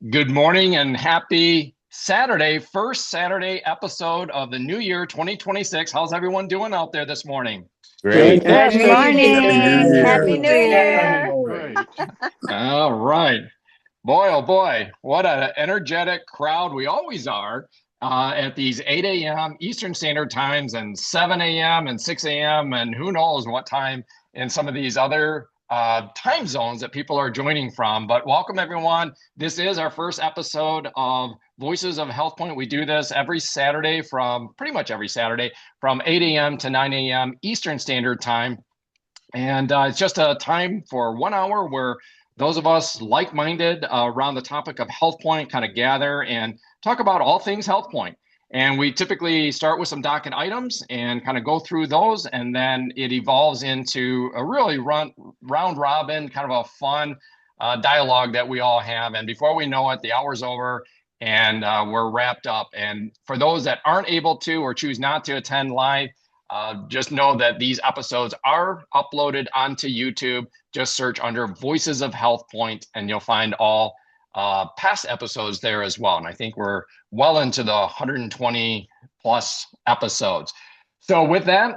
Good morning and happy Saturday, first Saturday episode of the new year 2026. How's everyone doing out there this morning? Great. Good Fantastic. Happy New morning. Happy Year. New Year. Great. All right. Boy, oh boy, what an energetic crowd we always are at these 8 a.m. Eastern Standard Times and 7 a.m. and 6 a.m. and who knows what time in some of these other time zones that people are joining from. But welcome, everyone. This is our first episode of Voices of HealthPointe. We do this every Saturday pretty much every Saturday from 8 a.m. to 9 a.m. Eastern Standard Time. And it's just a time for 1 hour where those of us like-minded around the topic of HealthPointe kind of gather and talk about all things HealthPointe. And we typically start with some docket items and kind of go through those, and then it evolves into a really round robin, kind of a fun dialogue that we all have. And before we know it, the hour's over and we're wrapped up. And for those that aren't able to or choose not to attend live, just know that these episodes are uploaded onto YouTube. Just search under Voices of HealthPointe and you'll find all past episodes there as well. And I think we're well into the 120 plus episodes. So with that,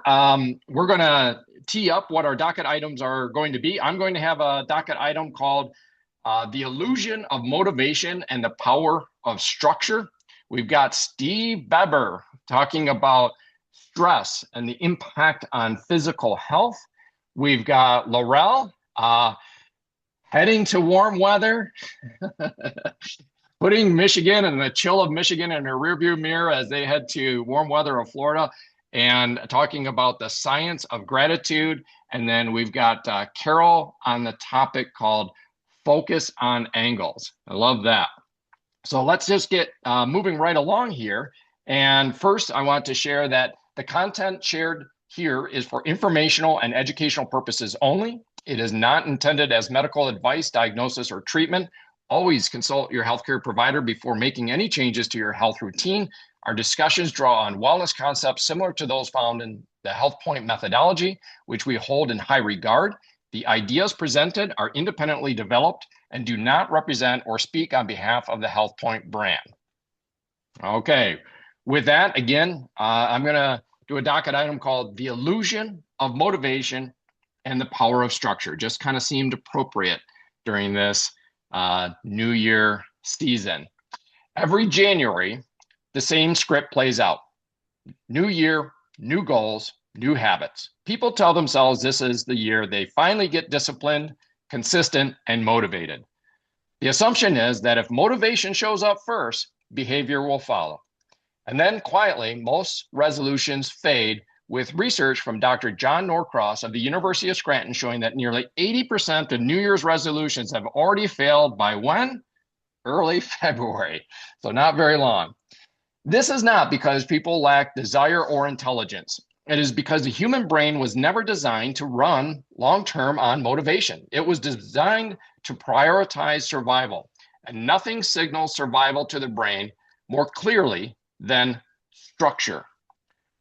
we're going to tee up what our docket items are going to be. I'm going to have a docket item called The Illusion of Motivation and the Power of Structure. We've got Steve Beber talking about stress and the impact on physical health. We've got Laurel heading to warm weather, putting Michigan and the chill of Michigan in her rearview mirror as they head to warm weather of Florida, and talking about the science of gratitude. And then we've got Carol on the topic called Focus on Angles. I love that. So let's just get moving right along here. And first, I want to share that the content shared here is for informational and educational purposes only. It is not intended as medical advice, diagnosis, or treatment. Always consult your healthcare provider before making any changes to your health routine. Our discussions draw on wellness concepts similar to those found in the HealthPointe methodology, which we hold in high regard. The ideas presented are independently developed and do not represent or speak on behalf of the HealthPointe brand. Okay, with that, again, I'm going to do a docket item called The Illusion of Motivation and the Power of Structure. Just kind of seemed appropriate during this New Year season. Every January, the same script plays out. New year, new goals, new habits. People tell themselves this is the year they finally get disciplined, consistent, and motivated. The assumption is that if motivation shows up first, behavior will follow. And then quietly, most resolutions fade, with research from Dr. John Norcross of the University of Scranton showing that nearly 80% of New Year's resolutions have already failed by when? Early February. So not very long. This is not because people lack desire or intelligence. It is because the human brain was never designed to run long-term on motivation. It was designed to prioritize survival, and nothing signals survival to the brain more clearly than structure.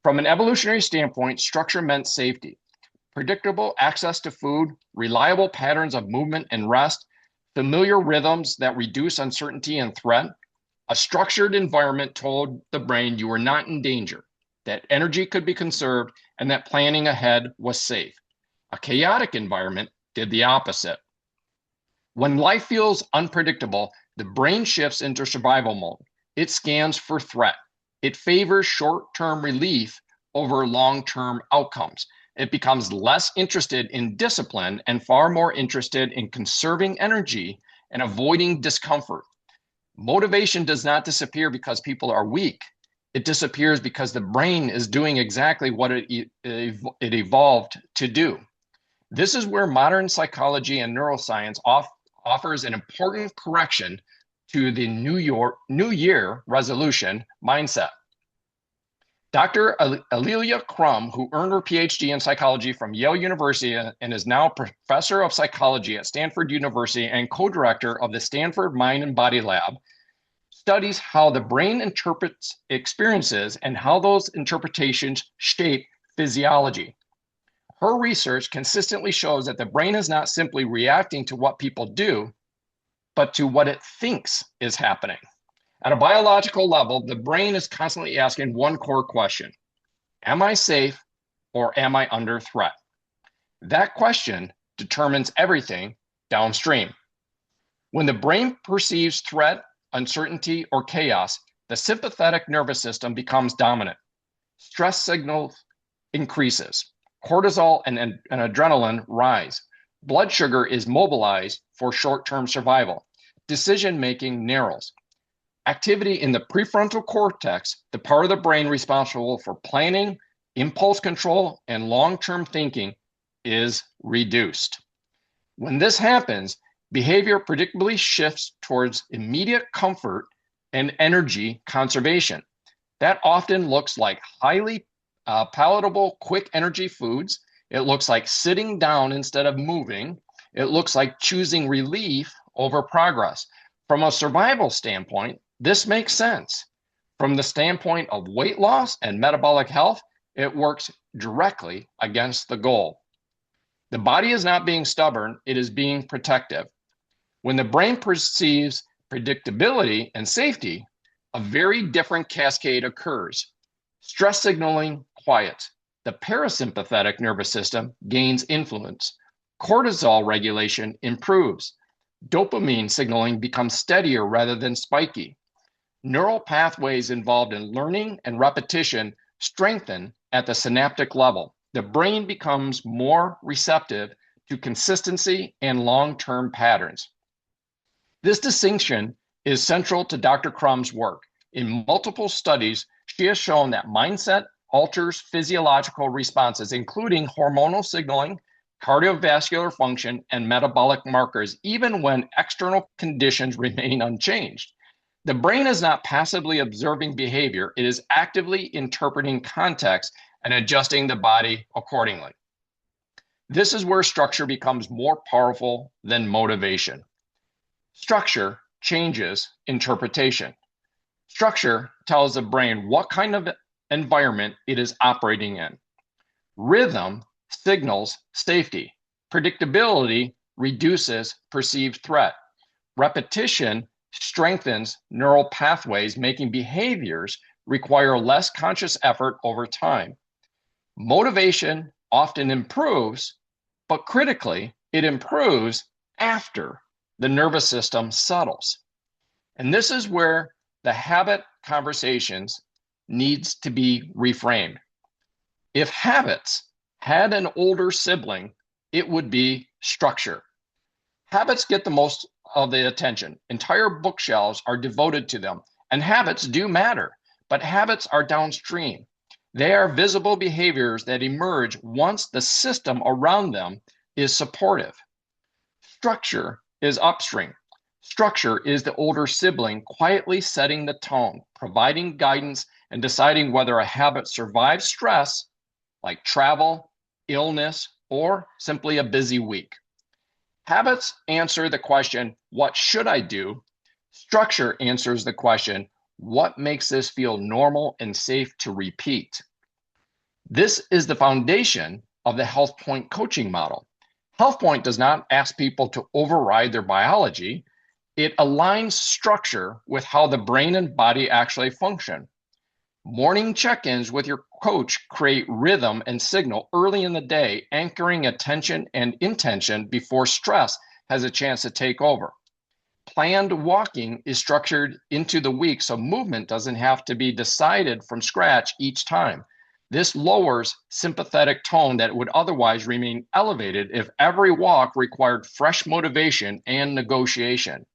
From an evolutionary standpoint, structure meant safety, predictable access to food, reliable patterns of movement and rest, familiar rhythms that reduce uncertainty and threat. A structured environment told the brain you were not in danger, that energy could be conserved, and that planning ahead was safe. A chaotic environment did the opposite. When life feels unpredictable, the brain shifts into survival mode. It scans for threat. It favors short-term relief over long-term outcomes. It becomes less interested in discipline and far more interested in conserving energy and avoiding discomfort. Motivation does not disappear because people are weak. It disappears because the brain is doing exactly what it evolved to do. This is where modern psychology and neuroscience offers an important correction to the New Year resolution mindset. Dr. Alelia Crum, who earned her PhD in psychology from Yale University and is now professor of psychology at Stanford University and co-director of the Stanford Mind and Body Lab, studies how the brain interprets experiences and how those interpretations shape physiology. Her research consistently shows that the brain is not simply reacting to what people do, but to what it thinks is happening. At a biological level, the brain is constantly asking one core question: am I safe or am I under threat? That question determines everything downstream. When the brain perceives threat, uncertainty, or chaos, the sympathetic nervous system becomes dominant. Stress signals increases. Cortisol and adrenaline rise. Blood sugar is mobilized for short-term survival. Decision-making narrows. Activity in the prefrontal cortex, the part of the brain responsible for planning, impulse control, and long-term thinking, is reduced. When this happens, behavior predictably shifts towards immediate comfort and energy conservation. That often looks like highly palatable, quick energy foods. It looks like sitting down instead of moving. It looks like choosing relief over progress. From a survival standpoint, this makes sense. From the standpoint of weight loss and metabolic health, it works directly against the goal. The body is not being stubborn, it is being protective. When the brain perceives predictability and safety, a very different cascade occurs. Stress signaling quiets. The parasympathetic nervous system gains influence. Cortisol regulation improves. Dopamine signaling becomes steadier rather than spiky. Neural pathways involved in learning and repetition strengthen at the synaptic level. The brain becomes more receptive to consistency and long-term patterns. This distinction is central to Dr. Crum's work. In multiple studies, she has shown that mindset alters physiological responses, including hormonal signaling, cardiovascular function, and metabolic markers, even when external conditions remain unchanged. The brain is not passively observing behavior, it is actively interpreting context and adjusting the body accordingly. This is where structure becomes more powerful than motivation. Structure changes interpretation. Structure tells the brain what kind of environment it is operating in. Rhythm signals safety. Predictability reduces perceived threat. Repetition strengthens neural pathways, making behaviors require less conscious effort over time. Motivation often improves, but critically, it improves after the nervous system settles. And this is where the habit conversations needs to be reframed. If habits had an older sibling, it would be structure. Habits get the most of the attention. Entire bookshelves are devoted to them, and habits do matter, but habits are downstream. They are visible behaviors that emerge once the system around them is supportive. Structure is upstream. Structure is the older sibling quietly setting the tone, providing guidance, and deciding whether a habit survives stress, like travel, illness, or simply a busy week. Habits answer the question, what should I do? Structure answers the question, what makes this feel normal and safe to repeat? This is the foundation of the HealthPointe coaching model. HealthPointe does not ask people to override their biology. It aligns structure with how the brain and body actually function. Morning check-ins with your coach create rhythm and signal early in the day, anchoring attention and intention before stress has a chance to take over. Planned walking is structured into the week so movement doesn't have to be decided from scratch each time. This lowers sympathetic tone that would otherwise remain elevated if every walk required fresh motivation and negotiation.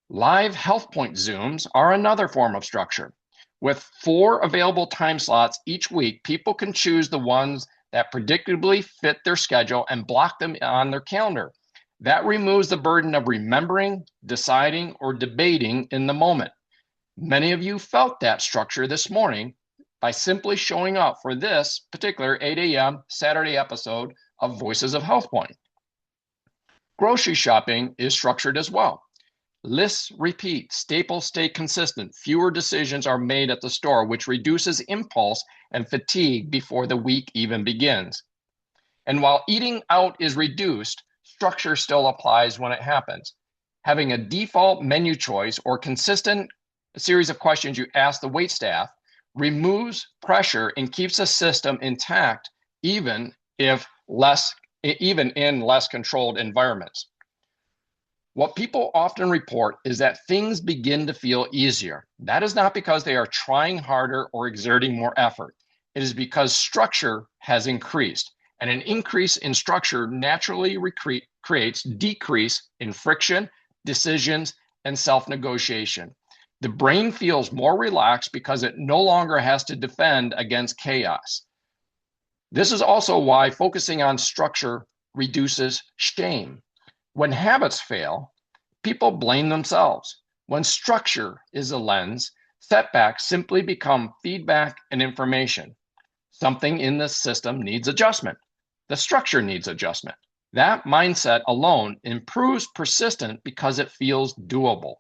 Live HealthPointe Zooms are another form of structure. With 4 available time slots each week, people can choose the ones that predictably fit their schedule and block them on their calendar. That removes the burden of remembering, deciding, or debating in the moment. Many of you felt that structure this morning by simply showing up for this particular 8 a.m. Saturday episode of Voices of HealthPointe. Grocery shopping is structured as well. Lists repeat, staples stay consistent, fewer decisions are made at the store, which reduces impulse and fatigue before the week even begins. And while eating out is reduced, structure still applies when it happens. Having a default menu choice or consistent series of questions you ask the wait staff removes pressure and keeps the system intact, even in less controlled environments. What people often report is that things begin to feel easier. That is not because they are trying harder or exerting more effort. It is because structure has increased, and an increase in structure naturally creates decrease in friction, decisions, and self-negotiation. The brain feels more relaxed because it no longer has to defend against chaos. This is also why focusing on structure reduces shame. When habits fail, people blame themselves. When structure is a lens, setbacks simply become feedback and information. Something in this system needs adjustment. The structure needs adjustment. That mindset alone improves persistence because it feels doable.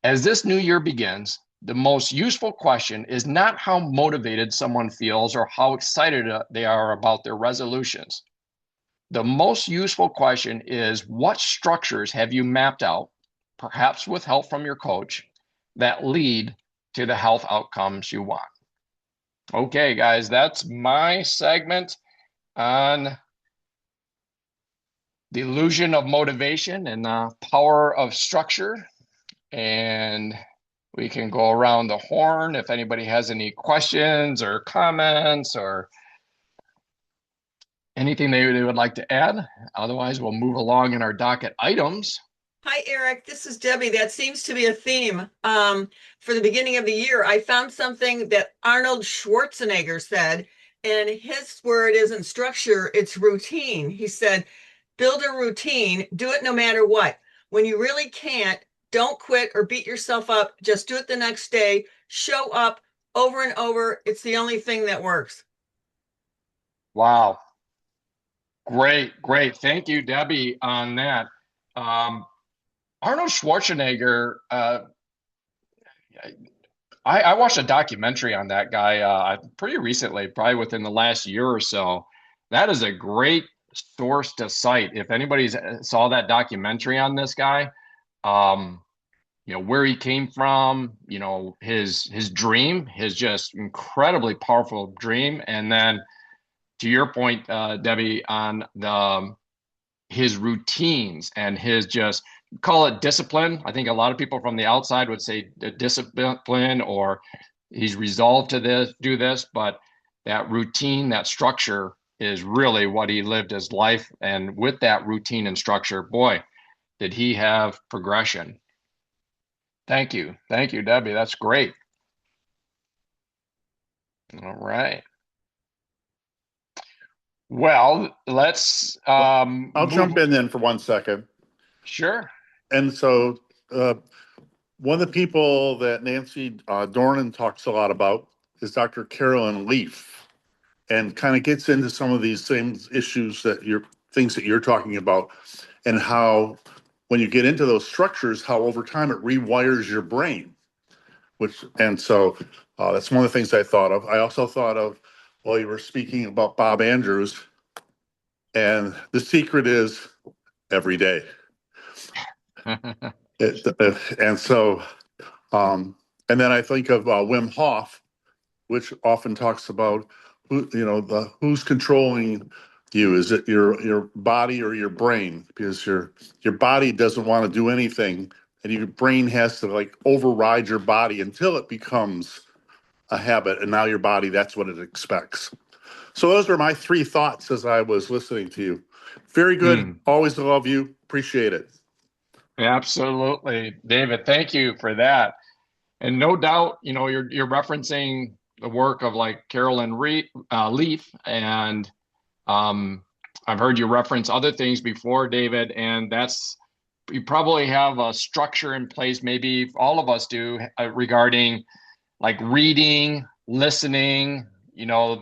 As this new year begins, the most useful question is not how motivated someone feels or how excited they are about their resolutions. The most useful question is, what structures have you mapped out, perhaps with help from your coach, that lead to the health outcomes you want? Okay, guys, that's my segment on the illusion of motivation and the power of structure. And we can go around the horn if anybody has any questions or comments or anything they would like to add. Otherwise, we'll move along in our docket items. Hi, Eric. This is Debbie. That seems to be a theme for the beginning of the year. I found something that Arnold Schwarzenegger said, and his word isn't structure, it's routine. He said, build a routine, do it no matter what. When you really can't, don't quit or beat yourself up. Just do it the next day. Show up over and over. It's the only thing that works. Wow. Great, great. Thank you, Debbie, on that. Um, Arnold Schwarzenegger, I watched a documentary on that guy pretty recently, probably within the last year or so. That is a great source to cite. If anybody's saw that documentary on this guy, um, where he came from, his dream, his just incredibly powerful dream, and then to your point, Debbie, on his routines and his just call it discipline. I think a lot of people from the outside would say discipline or he's resolved to do this, but that routine, that structure is really what he lived his life. And with that routine and structure, boy, did he have progression. Thank you. Thank you, Debbie. That's great. All right. Well, let's I'll move. jump in then for 1 second. Sure. And so, one of the people that Nancy Dornan talks a lot about is Dr. Carolyn Leaf, and kind of gets into some of these same issues things that you're talking about, and how when you get into those structures, how over time it rewires your brain. And so that's one of the things I thought of. I also thought of, while you were speaking about Bob Andrews, and the secret is every day. And so, and then I think of Wim Hof, which often talks about who's controlling you. Is it your body or your brain? Because your body doesn't want to do anything, and your brain has to like override your body until it becomes a habit, and now your body, that's what it expects. So those are my three thoughts as I was listening to you. Very good. Always love you. Appreciate it. Absolutely, David. Thank you for that. And no doubt, you're referencing the work of like Carolyn Leaf, and I've heard you reference other things before, David, and you probably have a structure in place, maybe all of us do, regarding like reading, listening.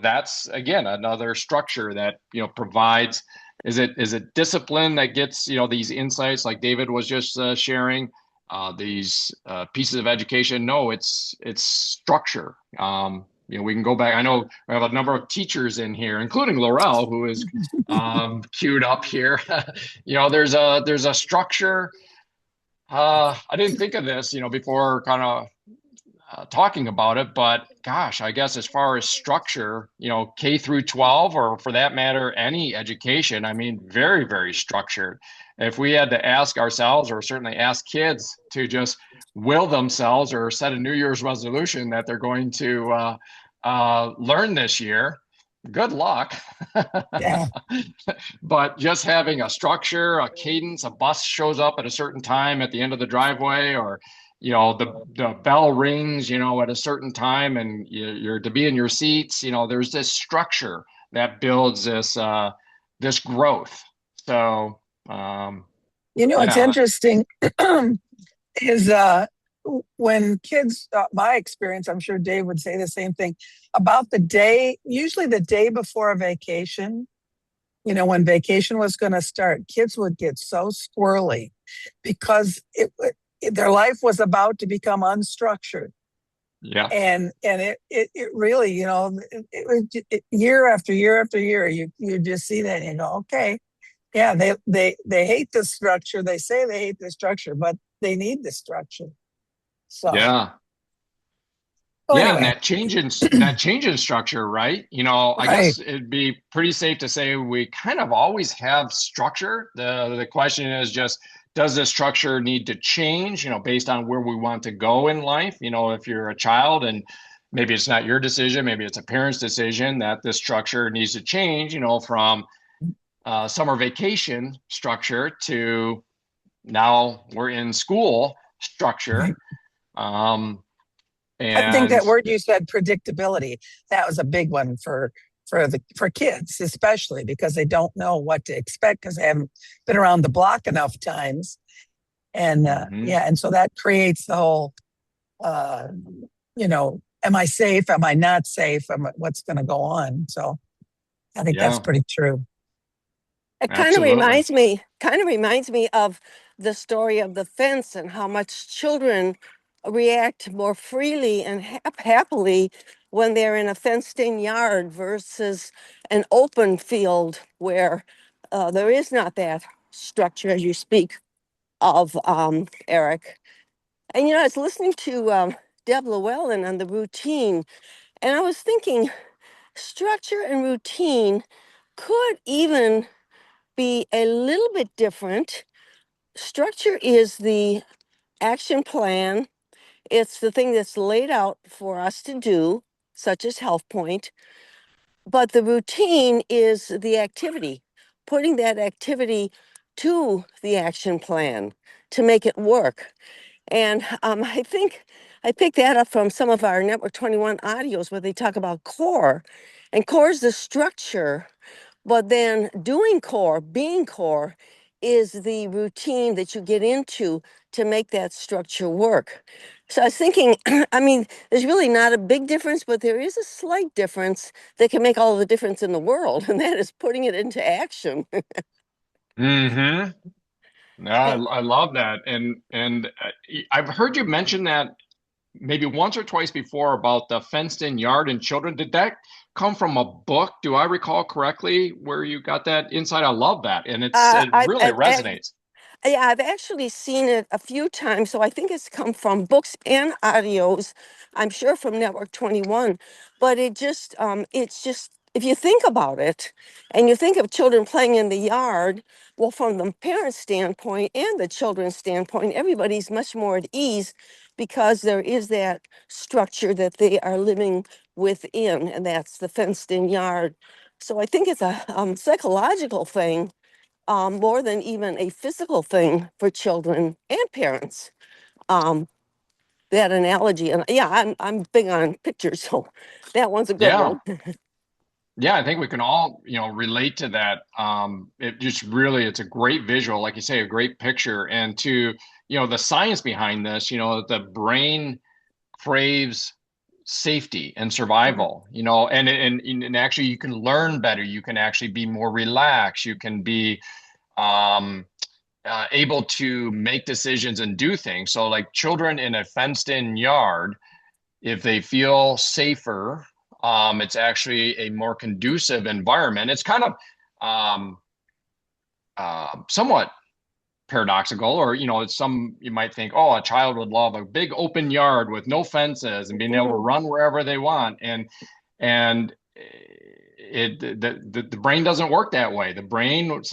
That's again another structure that provides. Is it discipline that gets these insights like David was just sharing? These pieces of education. No, it's structure. we can go back. I know we have a number of teachers in here, including Laurel, who is queued up here. There's a structure. I didn't think of this, before kind of talking about it, but gosh, I guess as far as structure, K through 12, or for that matter, any education, I mean, very, very structured. If we had to ask ourselves, or certainly ask kids to just will themselves or set a New Year's resolution that they're going to learn this year, good luck. Yeah. But just having a structure, a cadence, a bus shows up at a certain time at the end of the driveway, or the bell rings, at a certain time, and you're to be in your seats. There's this structure that builds this growth. So It's yeah. interesting is when kids, my experience, I'm sure Dave would say the same thing about the day, usually the day before a vacation, when vacation was going to start, kids would get so squirrely because their life was about to become unstructured. Yeah. And it really, year after year after year, you just see that and you go, okay, yeah, they hate the structure. They say they hate the structure, but they need the structure. So, Yeah. well, Yeah, and anyway, that change in structure, right? I right. guess it'd be pretty safe to say we kind of always have structure. The question is just, does the structure need to change, based on where we want to go in life? If you're a child and maybe it's not your decision, maybe it's a parent's decision that this structure needs to change, from summer vacation structure to now we're in school structure. Right. Um, I think and that word you said, predictability, that was a big one for kids, especially because they don't know what to expect because they haven't been around the block enough times. And Mhm. yeah, and so that creates the whole, uh, am I safe? Am I not safe? What's going to go on? So I think that's Yeah, pretty true. It absolutely. kind of reminds me of the story of the fence and how much children react more freely and happily when they're in a fenced-in yard versus an open field where there is not that structure as you speak of, Eric. And I was listening to Deb Llewellyn on the routine, and I was thinking structure and routine could even be a little bit different. Structure is the action plan, it's the thing that's laid out for us to do, such as HealthPointe. But the routine is the activity, putting that activity to the action plan to make it work. And I picked that up from some of our Network 21 audios where they talk about core. And core is the structure, but then doing core, being core, is the routine that you get into to make that structure work. So I was thinking, I mean, there's really not a big difference, but there is a slight difference that can make all the difference in the world, and that is putting it into action. Hmm. No, Eh, I love that, and I've heard you mention that maybe once or twice before about the fenced-in yard and children. Did that come from a book? Do I recall correctly where you got that insight? I love that, and it really I've resonates. Yeah, I've actually seen it a few times, so I think it's come from books and audios. I'm sure from Network 21, but it's just if you think about it, and you think of children playing in the yard, well, from the parents' standpoint and the children's standpoint, everybody's much more at ease because there is that structure that they are living within, and that's the fenced-in yard. So I think it's a psychological thing more than even a physical thing for children and parents. Um, that analogy, and yeah, I'm big on pictures, so that one's a good Yeah, one. yeah, I think we can all, relate to that. It just really, it's a great visual, like you say, a great picture, and to, the science behind this, the brain craves safety and Mhm. survival, and actually you can learn better. You can actually be more relaxed. You can be um, able to make decisions and do things. So like children in a fenced in yard, if they feel safer, It's actually a more conducive environment. It's kind of somewhat paradoxical, or it's you might think, oh, a child would love a big open yard with no fences and being able to run wherever they want, and the brain doesn't work that way. The brain looks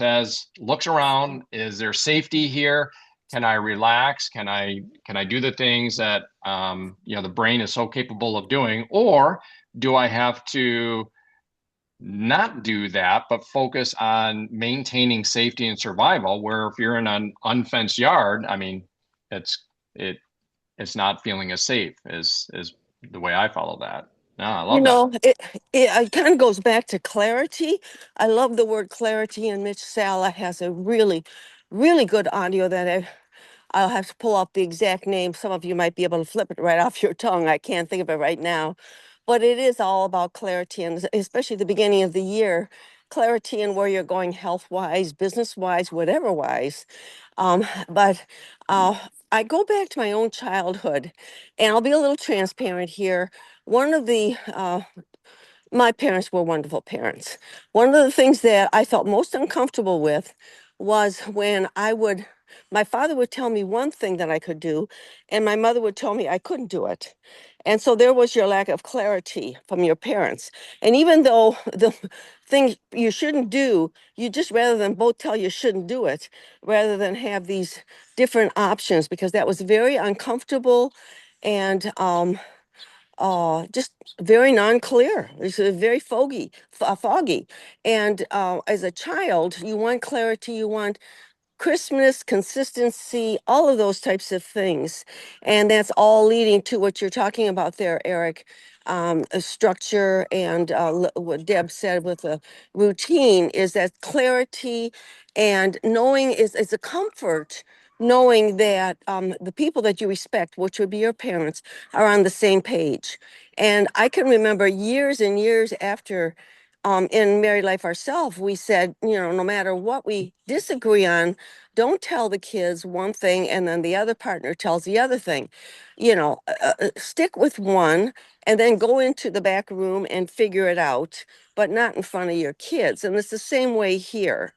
around, is there safety here? Can I relax? Can I do the things that the brain is so capable of doing, or do I have to not do that, but focus on maintaining safety and survival? Where if you're in an unfenced yard, I mean, it's not feeling as safe as the way I follow that. No, I love that. It kind of goes back to clarity. I love the word clarity, and Mitch Sala has a really, really good audio that I'll have to pull up the exact name. Some of you might be able to flip it right off your tongue. I can't think of it right now. But it is all about clarity, and especially the beginning of the year, clarity in where you're going health-wise, business-wise, whatever-wise. But I go back to my own childhood, and I'll be a little transparent here. One of the My parents were wonderful parents. One of the things that I felt most uncomfortable with was when my father would tell me one thing that I could do, and my mother would tell me I couldn't do it. And so there was your lack of clarity from your parents. And even though the thing you shouldn't do, you just rather than both tell you shouldn't do it, rather than have these different options, because that was very uncomfortable and just very non-clear. It's very foggy. And as a child, you want clarity, you want crispness, consistency, all of those types of things. And that's all leading to what you're talking about there, Eric. A structure and what Deb said with a routine is that clarity and knowing is a comfort, knowing that the people that you respect, which would be your parents, are on the same page. And I can remember years and years after in married life ourselves, we said, no matter what we disagree on, don't tell the kids one thing and then the other partner tells the other thing. Stick with one and then go into the back room and figure it out, but not in front of your kids. And it's the same way here.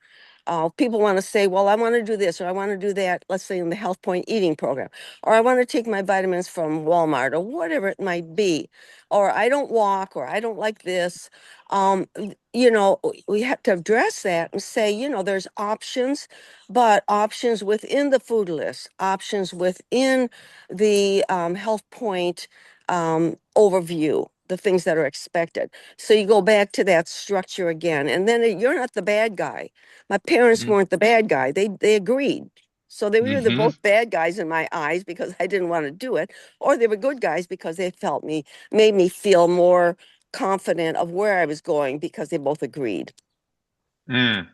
People want to say, well, I want to do this or I want to do that, let's say in the HealthPointe eating program, or I want to take my vitamins from Walmart or whatever it might be, or I don't walk, or I don't like this. We have to address that and say, there's options, but options within the food list, options within the HealthPointe overview, the things that are expected. So you go back to that structure again, and then you're not the bad guy. My parents weren't the bad guy. They agreed. So they were either Mm-hmm. both bad guys in my eyes because I didn't want to do it, or they were good guys because they made me feel more confident of where I was going because they both agreed. No,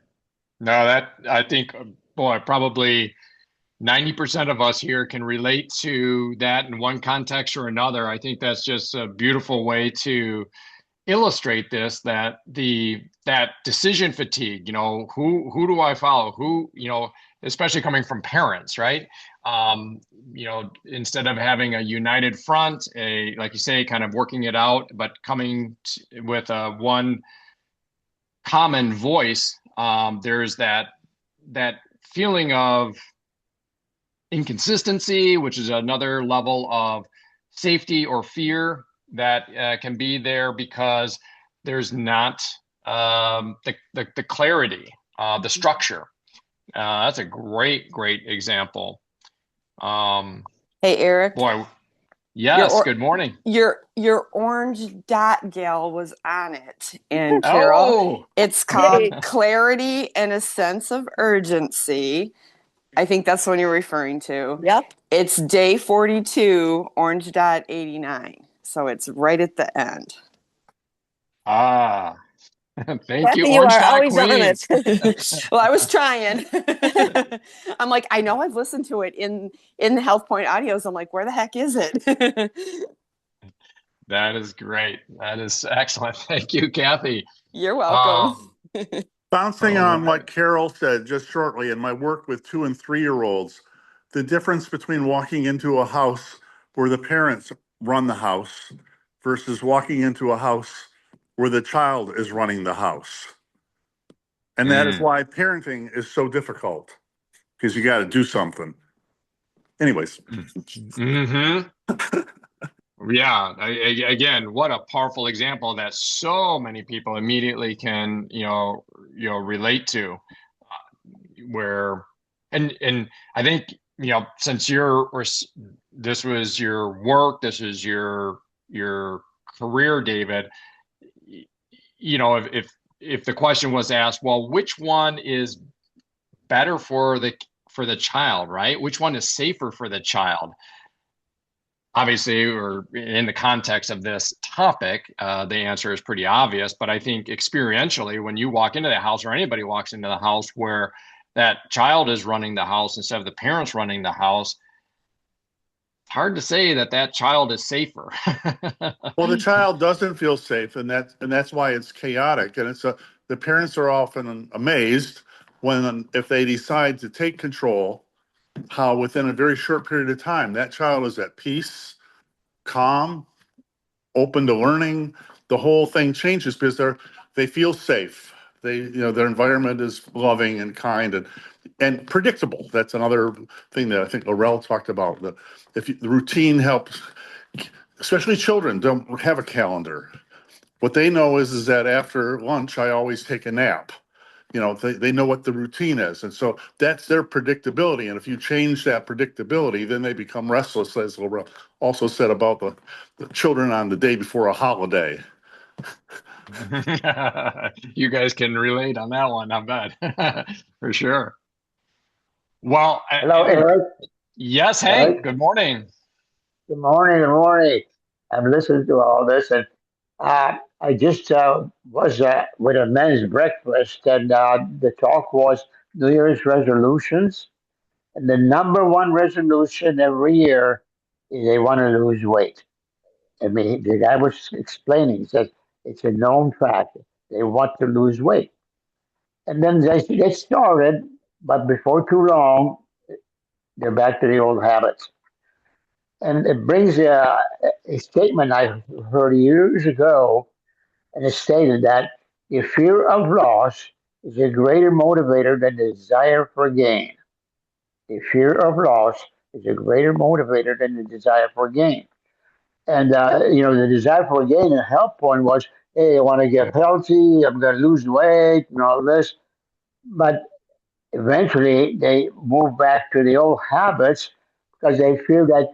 I think, boy, probably 90% of us here can relate to that in one context or another. I think that's just a beautiful way to illustrate this, that decision fatigue, who do I follow? Especially coming from parents, right? Instead of having a united front, like you say, kind of working it out, but coming with a one common voice, there's that feeling of inconsistency, which is another level of safety or fear that can be there because there's not the clarity, the structure. That's a great example. Hey, Eric. Boy, yes. Good morning. Your orange dot gal was on it, and Carol, Oh, it's called clarity and a sense of urgency. I think that's what you're referring to. Yep. It's day 42, orange dot 89. So it's right at the end. thank you, Kathy, you Orange are Dot always on Queen. it. Well, I was trying. I'm like, I know I've listened to it in the HealthPointe audios. I'm like, where the heck is it? That is great. That is excellent. Thank you, Kathy. You're welcome. Bouncing All on right. what Carol said just shortly, in my work with 2 and 3-year-olds, the difference between walking into a house where the parents run the house versus walking into a house where the child is running the house. And that is Mm. why parenting is so difficult, because you got to do something. Anyways. Mm-hmm. Yeah. Again, what a powerful example that so many people immediately can, relate to. Where, and I think, since this was your work, this is your career, David. If the question was asked, well, which one is better for the child, right? Which one is safer for the child? Obviously, or in the context of this topic, the answer is pretty obvious. But I think experientially, when you walk into the house, or anybody walks into the house where that child is running the house instead of the parents running the house, it's hard to say that child is safer. Well, the child doesn't feel safe, and that's why it's chaotic. And the parents are often amazed when, if they decide to take control, how within a very short period of time that child is at peace, calm, open to learning. The whole thing changes because they feel safe. Their environment is loving and kind and predictable. That's another thing that I think Laurel talked about. The routine helps, especially children don't have a calendar. What they know is that after lunch, I always take a nap. They know what the routine is. And so that's their predictability. And if you change that predictability, then they become restless, as Laurel also said about the children on the day before a holiday. You guys can relate on that one, I bet. For sure. Well, Hello, Eric. yes, Hank, Eric. good morning. Good morning. Good morning. I'm listening to all this, and I just was with a men's breakfast, and the talk was New Year's resolutions. And the number one resolution every year is they want to lose weight. I mean, the guy was explaining, he said it's a known fact. They want to lose weight. And then they started, but before too long, they're back to the old habits. And it brings a statement I heard years ago, and it stated that the fear of loss is a greater motivator than the desire for gain. The fear of loss is a greater motivator than the desire for gain. And, the desire for gain and health point was, hey, I want to get healthy, I'm going to lose weight, and all this. But eventually they move back to the old habits because they feel that,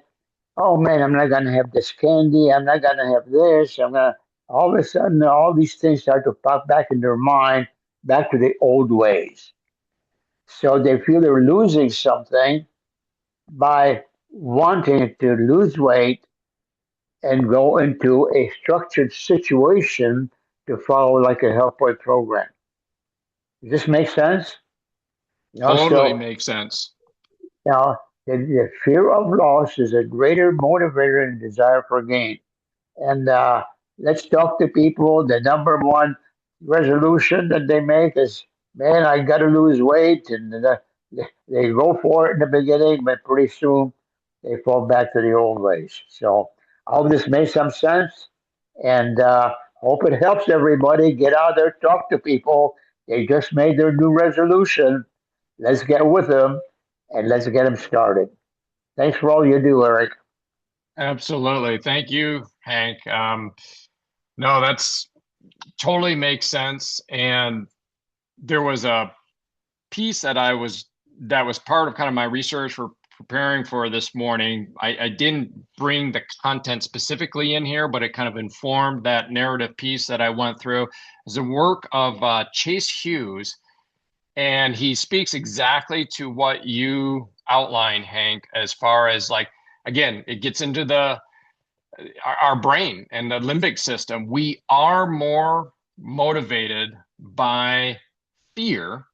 oh man, I'm not gonna have this candy, I'm not gonna have this, I'm gonna all of a sudden all these things start to pop back in their mind, back to the old ways. So they feel they're losing something by wanting to lose weight and go into a structured situation to follow like a health board program. Does this make sense? Totally So makes sense. now the fear of loss is a greater motivator than the desire for gain. And let's talk to people. The number one resolution that they make is, man, I got to lose weight. And they go for it in the beginning, but pretty soon they fall back to the old ways. So I hope this makes some sense. And hope it helps everybody get out there, talk to people. They just made their new resolution. Let's get with them and let's get them started. Thanks for all you do, Eric. Absolutely. Thank you, Hank. No, that's totally makes sense. And there was a piece that was part of kind of my research for preparing for this morning. I didn't bring the content specifically in here, but it kind of informed that narrative piece that I went through. It's a work of Chase Hughes, and he speaks exactly to what you outlined, Hank, as far as like, again, it gets into our brain and the limbic system. We are more motivated by fear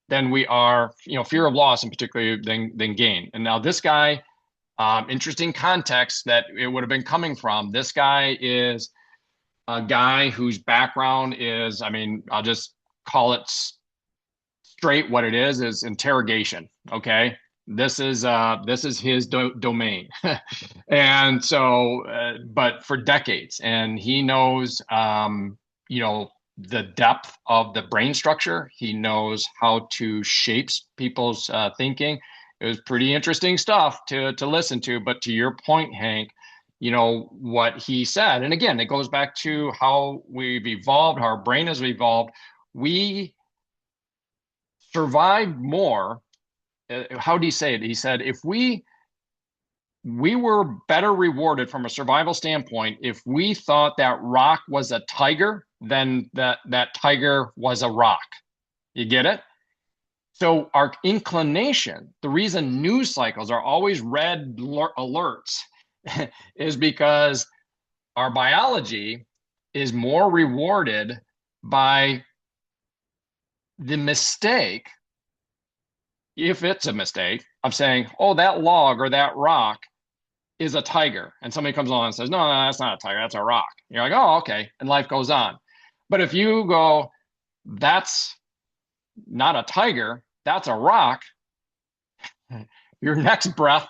than we are, fear of loss in particular than gain. And now this guy, interesting context that it would have been coming from. This guy is a guy whose background is, I mean, I'll just call it straight what it is interrogation. Okay. This is his domain. And so, but for decades, and he knows, the depth of the brain structure. He knows how to shape people's thinking. It was pretty interesting stuff to listen to. But to your point, Hank, what he said, and again, it goes back to how we've evolved, how our brain has evolved. We survived more. How did he say it? He said, if we were better rewarded from a survival standpoint if we thought that rock was a tiger than that tiger was a rock. You get it? So our inclination, the reason news cycles are always red alerts is because our biology is more rewarded by the mistake, if it's a mistake, of saying, oh, that log or that rock is a tiger. And somebody comes along and says, no, that's not a tiger, that's a rock. You're like, oh, okay. And life goes on. But if you go, that's not a tiger, that's a rock, your next breath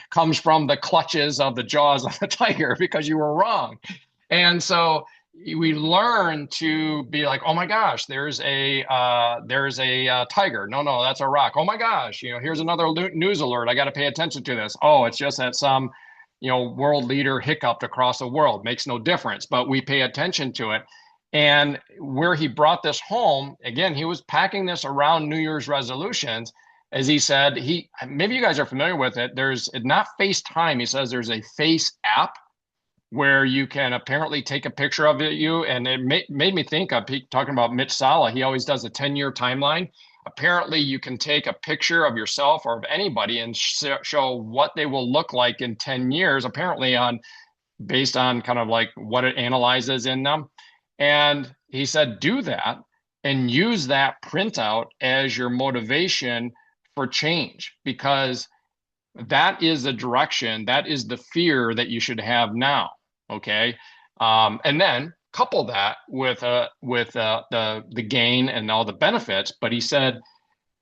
comes from the clutches of the jaws of the tiger because you were wrong. And so we learn to be like, oh my gosh, there's a tiger. No, that's a rock. Oh my gosh, here's another news alert. I got to pay attention to this. Oh, it's just that some, world leader hiccuped across the world. Makes no difference, but we pay attention to it. And where he brought this home, again, he was packing this around New Year's resolutions. As he said, maybe you guys are familiar with it. There's not FaceTime. He says there's a Face app where you can apparently take a picture of you. And it made me think of talking about Mitch Sala. He always does a 10-year timeline. Apparently, you can take a picture of yourself or of anybody and show what they will look like in 10 years, apparently based on kind of like what it analyzes in them. And he said, do that and use that printout as your motivation for change, because that is the direction, that is the fear that you should have now. Okay. And then couple that with the gain and all the benefits. But he said,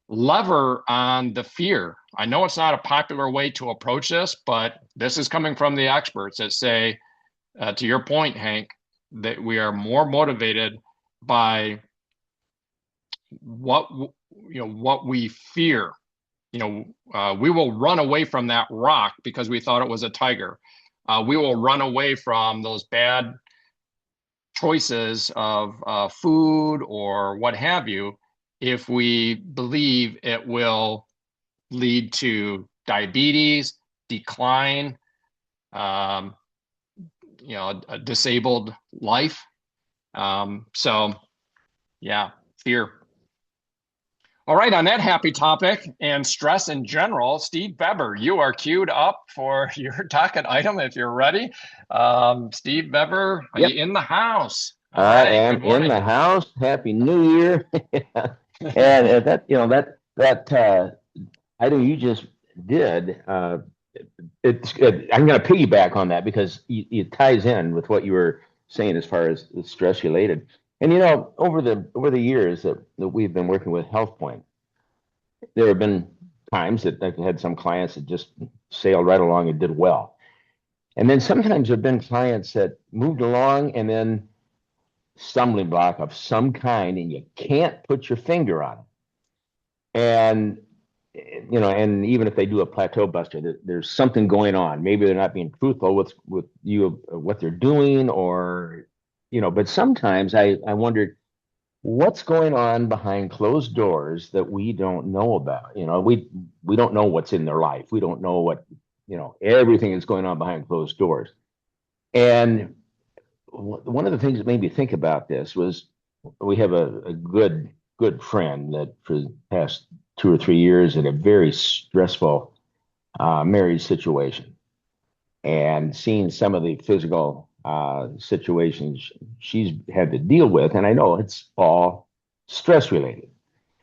lever on the fear. I know it's not a popular way to approach this, but this is coming from the experts that say, to your point, Hank, that we are more motivated by what we fear. We will run away from that rock because we thought it was a tiger. We will run away from those bad choices of food or what have you if we believe it will lead to diabetes, decline, a disabled life. So yeah, fear. All right, on that happy topic and stress in general, Steve Weber, you are queued up for your docket item if you're ready. Steve Weber, are Yep. you in the house? All I right, am in the house. Happy New Year. And that item you just did, I'm going to piggyback on that because it ties in with what you were saying as far as stress related. And over the years that we've been working with HealthPointe, there have been times that I've had some clients that just sailed right along and did well. And then sometimes there have been clients that moved along and then stumbling block of some kind, and you can't put your finger on it. And and even if they do a plateau buster, there's something going on. Maybe they're not being truthful with you, what they're doing, or but sometimes I wondered what's going on behind closed doors that we don't know about. We don't know what's in their life. We don't know what everything is going on behind closed doors. And one of the things that made me think about this was we have a good friend that for the past 2 or 3 years in a very stressful marriage situation, and seeing some of the physical situations she's had to deal with, and I know it's all stress related.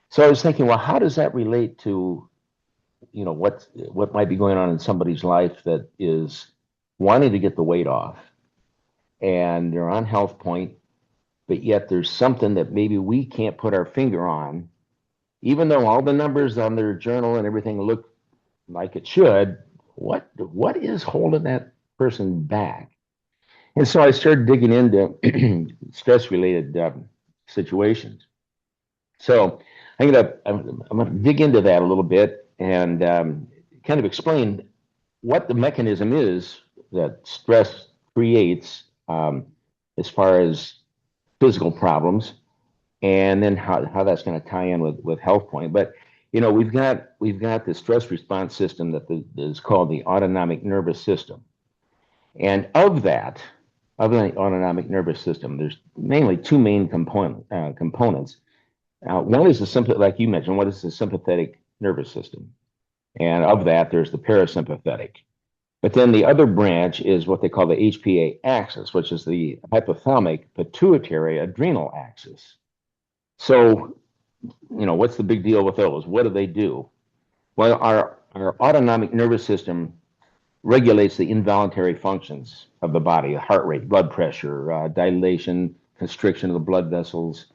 So I was thinking, well, how does that relate to what might be going on in somebody's life that is wanting to get the weight off, and they're on HealthPointe, but yet there's something that maybe we can't put our finger on, even though all the numbers on their journal and everything look like it should. What is holding that person back? And so I started digging into stress-related situations. So I'm gonna dig into that a little bit and kind of explain what the mechanism is that stress creates as far as physical problems, and then how that's going to tie in with HealthPointe. But we've got the stress response system that is called the autonomic nervous system, and of the autonomic nervous system, there's mainly two main components. One is like you mentioned, what is the sympathetic nervous system? And of that, there's the parasympathetic. But then the other branch is what they call the HPA axis, which is the hypothalamic pituitary adrenal axis. So, what's the big deal with those? What do they do? Well, our autonomic nervous system regulates the involuntary functions of the body, heart rate, blood pressure, dilation, constriction of the blood vessels,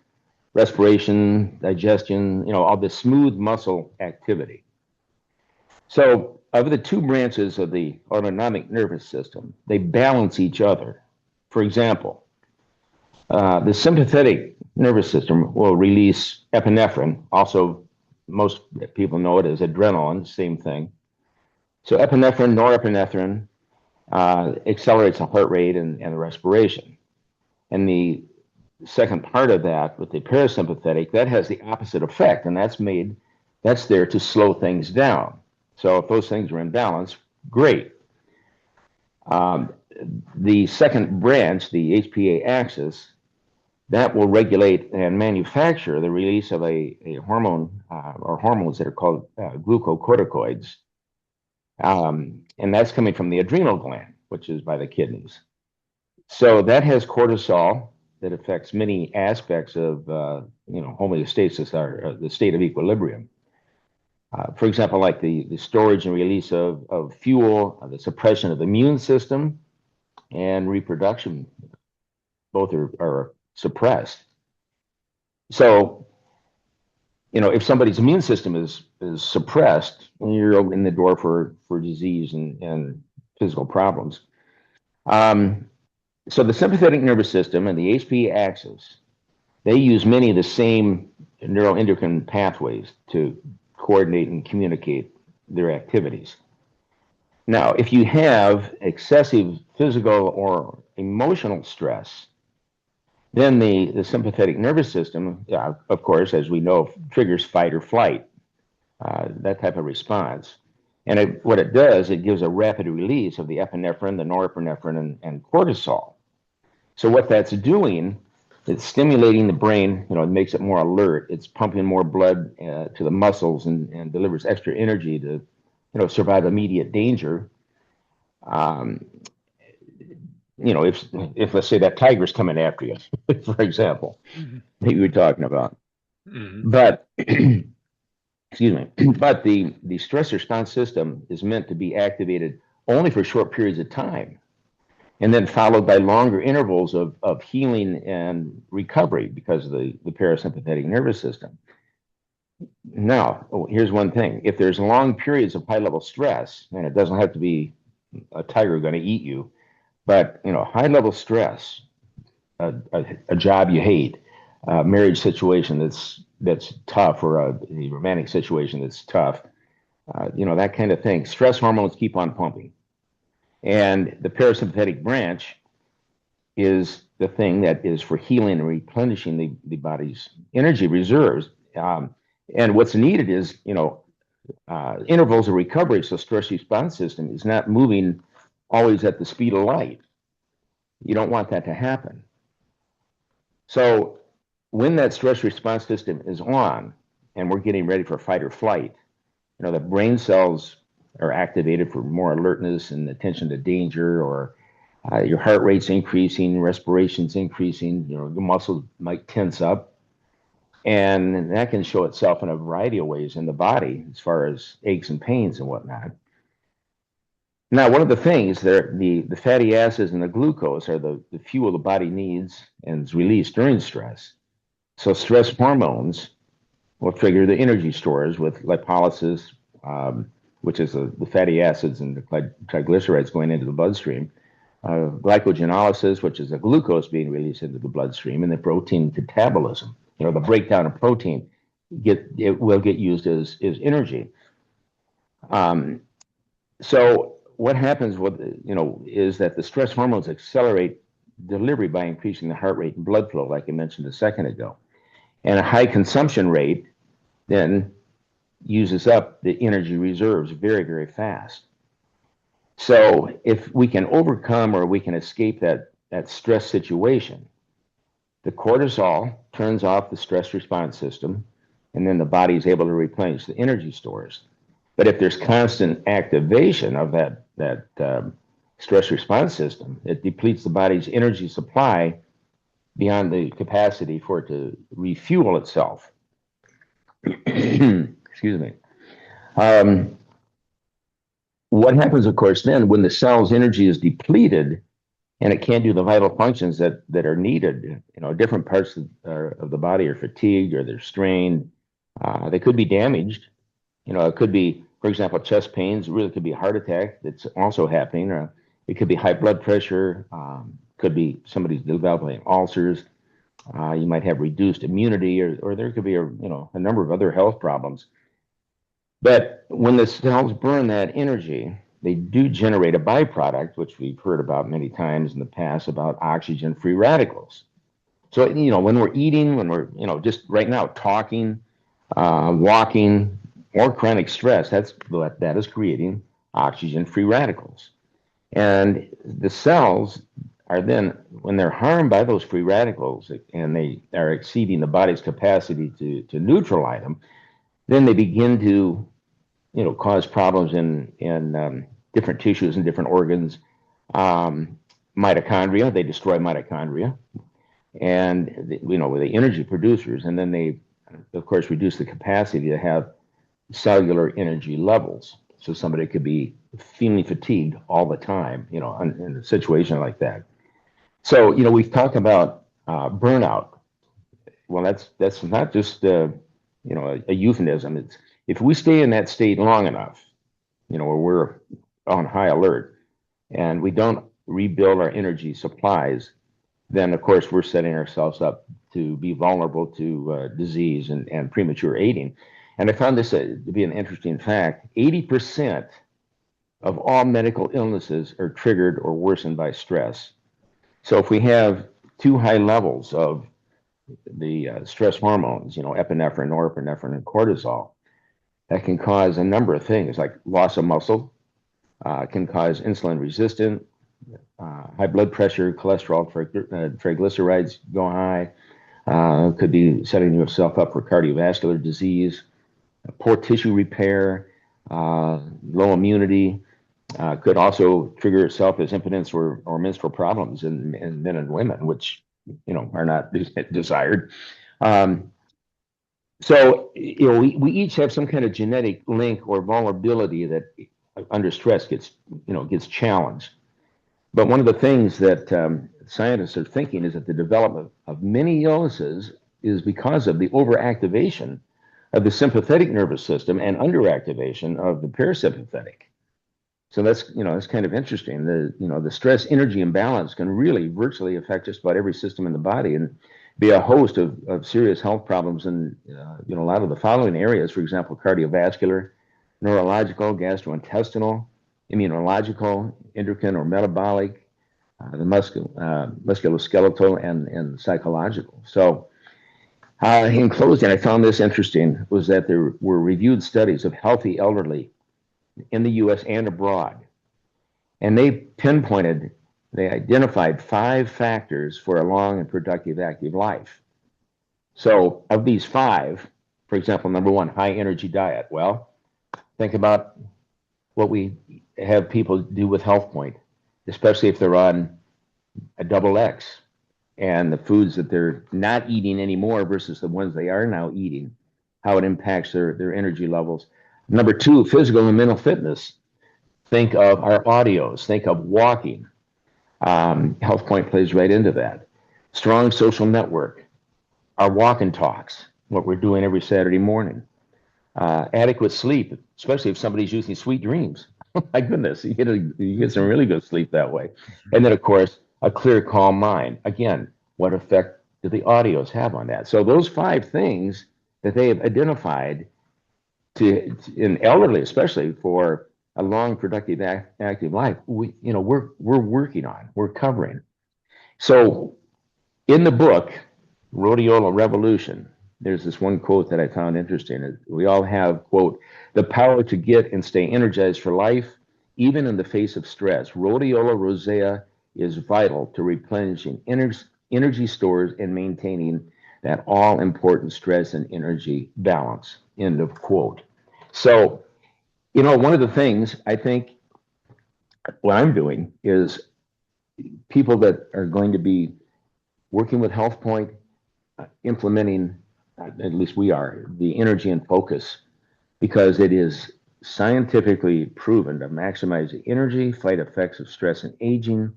respiration, digestion, all the smooth muscle activity. So, of the two branches of the autonomic nervous system, they balance each other. For example, the sympathetic nervous system will release epinephrine. Also, most people know it as adrenaline, same thing. So epinephrine, norepinephrine accelerates the heart rate and the respiration. And the second part of that, with the parasympathetic, that has the opposite effect, and that's there to slow things down. So if those things are in balance, great. The second branch, the HPA axis, that will regulate and manufacture the release of a hormone or hormones that are called glucocorticoids. And that's coming from the adrenal gland, which is by the kidneys. So that has cortisol that affects many aspects of homeostasis, or the state of equilibrium. For example, like the storage and release of fuel, the suppression of the immune system, and reproduction, both are suppressed. So, if somebody's immune system is suppressed, you're in the door for disease and physical problems. So the sympathetic nervous system and the HPA axis, they use many of the same neuroendocrine pathways to coordinate and communicate their activities. Now, if you have excessive physical or emotional stress, then the sympathetic nervous system, of course, as we know, triggers fight or flight, that type of response. And what it does, it gives a rapid release of the epinephrine, the norepinephrine, and cortisol. So what that's doing, it's stimulating the brain, it makes it more alert. It's pumping more blood to the muscles and delivers extra energy to, survive immediate danger. If let's say that tiger's coming after you, for example, that you were talking about. Mm-hmm. But excuse me, but the stress response system is meant to be activated only for short periods of time, and then followed by longer intervals of healing and recovery because of the parasympathetic nervous system. Now, here's one thing. If there's long periods of high-level stress, and it doesn't have to be a tiger going to eat you, but, high-level stress, a job you hate, a marriage situation that's tough, or a romantic situation that's tough, that kind of thing. Stress hormones keep on pumping. And the parasympathetic branch is the thing that is for healing and replenishing the body's energy reserves. And what's needed is, intervals of recovery, so stress response system is not moving always at the speed of light. You don't want that to happen. So when that stress response system is on and we're getting ready for fight or flight, the brain cells are activated for more alertness and attention to danger, or your heart rate's increasing, respiration's increasing, your muscles might tense up. And that can show itself in a variety of ways in the body as far as aches and pains and whatnot. Now, one of the things, the fatty acids and the glucose are the fuel the body needs and is released during stress. So stress hormones will trigger the energy stores with lipolysis, which is the fatty acids and the triglycerides going into the bloodstream. glycogenolysis, which is the glucose being released into the bloodstream, and the protein catabolism. The breakdown of protein will get used as energy. So what happens is that the stress hormones accelerate delivery by increasing the heart rate and blood flow, like I mentioned a second ago. And a high consumption rate then uses up the energy reserves very, very fast. So if we can overcome or we can escape that stress situation, the cortisol turns off the stress response system, and then the body is able to replenish the energy stores. But if there's constant activation of that stress response system, it depletes the body's energy supply beyond the capacity for it to refuel itself. Excuse me. What happens, of course, then when the cell's energy is depleted and it can't do the vital functions that are needed, different parts of the body are fatigued or they're strained. They could be damaged. It could be, for example, chest pains. It really could be a heart attack that's also happening. It could be high blood pressure. Could be somebody's developing ulcers. You might have reduced immunity, or there could be a number of other health problems. But when the cells burn that energy, they do generate a byproduct, which we've heard about many times in the past, about oxygen-free radicals. So, when we're eating, when we're, just right now talking, walking, or chronic stress, that is creating oxygen-free radicals. And the cells are then, when they're harmed by those free radicals and they are exceeding the body's capacity to neutralize them, then they begin to, cause problems in different tissues and different organs. Mitochondria, they destroy mitochondria, and with the energy producers, and then they, of course, reduce the capacity to have cellular energy levels. So somebody could be feeling fatigued all the time, in a situation like that. So, we've talked about burnout. Well, that's not just a euphemism. It's if we stay in that state long enough, where we're on high alert and we don't rebuild our energy supplies, then of course we're setting ourselves up to be vulnerable to disease and premature aging. And I found this to be an interesting fact. 80% of all medical illnesses are triggered or worsened by stress. So if we have too high levels of the stress hormones, epinephrine, norepinephrine, and cortisol, that can cause a number of things like loss of muscle, can cause insulin resistant, high blood pressure, cholesterol, triglycerides go high, could be setting yourself up for cardiovascular disease, poor tissue repair, low immunity, could also trigger itself as impotence or menstrual problems in men and women, which are not desired. So we each have some kind of genetic link or vulnerability that under stress gets challenged. But one of the things that scientists are thinking is that the development of many illnesses is because of the overactivation of the sympathetic nervous system and underactivation of the parasympathetic. So that's kind of interesting. The stress energy imbalance can really virtually affect just about every system in the body and be a host of serious health problems in a lot of the following areas. For example, cardiovascular, neurological, gastrointestinal, immunological, endocrine or metabolic, the musculoskeletal, and psychological. So in closing, I found this interesting, was that there were reviewed studies of healthy elderly in the U.S. and abroad. And they identified 5 factors for a long and productive active life. So of these 5, for example, number 1, high energy diet. Well, think about what we have people do with HealthPointe, especially if they're on a XX, and the foods that they're not eating anymore versus the ones they are now eating, how it impacts their energy levels. Number 2, physical and mental fitness. Think of our audios. Think of walking. HealthPointe plays right into that. Strong social network. Our walk and talks, what we're doing every Saturday morning. Adequate sleep, especially if somebody's using sweet dreams. My goodness, you get some really good sleep that way. And then, of course, a clear, calm mind. Again, what effect do the audios have on that? So those 5 things that they have identified in elderly, especially for a long, productive, active life, we're working on, we're covering. So in the book, Rhodiola Revolution, there's this one quote that I found interesting. We all have, quote, the power to get and stay energized for life, even in the face of stress. Rhodiola rosea is vital to replenishing energy stores and maintaining that all important stress and energy balance, end of quote. So, one of the things I think what I'm doing is people that are going to be working with HealthPointe, implementing, at least we are, the energy and focus, because it is scientifically proven to maximize the energy, fight effects of stress and aging,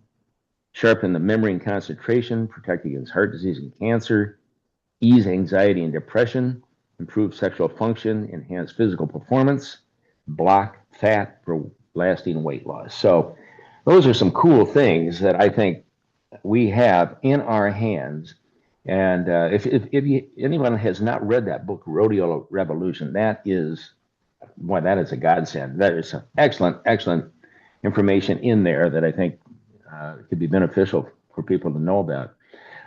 sharpen the memory and concentration, protect against heart disease and cancer, ease anxiety and depression, improve sexual function, enhance physical performance, block fat for lasting weight loss. So those are some cool things that I think we have in our hands. And if anyone has not read that book, Rodeo Revolution, that is a godsend. That is some excellent information in there that I think could be beneficial for people to know about.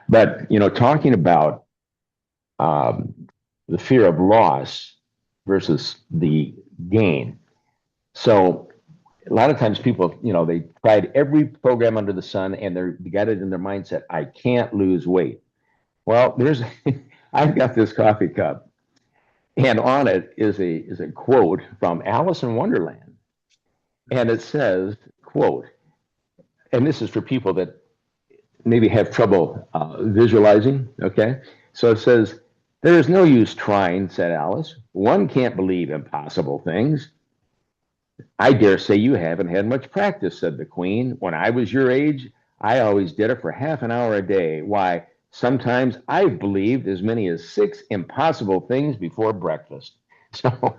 But talking about the fear of loss versus the gain. So a lot of times people, they tried every program under the sun and they got it in their mindset, I can't lose weight. Well, I've got this coffee cup and on it is a quote from Alice in Wonderland. And it says, quote, and this is for people that maybe have trouble visualizing, okay? So it says, there is no use trying, said Alice. One can't believe impossible things. I dare say you haven't had much practice, said the Queen. When I was your age, I always did it for half an hour a day. Why, sometimes I've believed as many as 6 impossible things before breakfast. So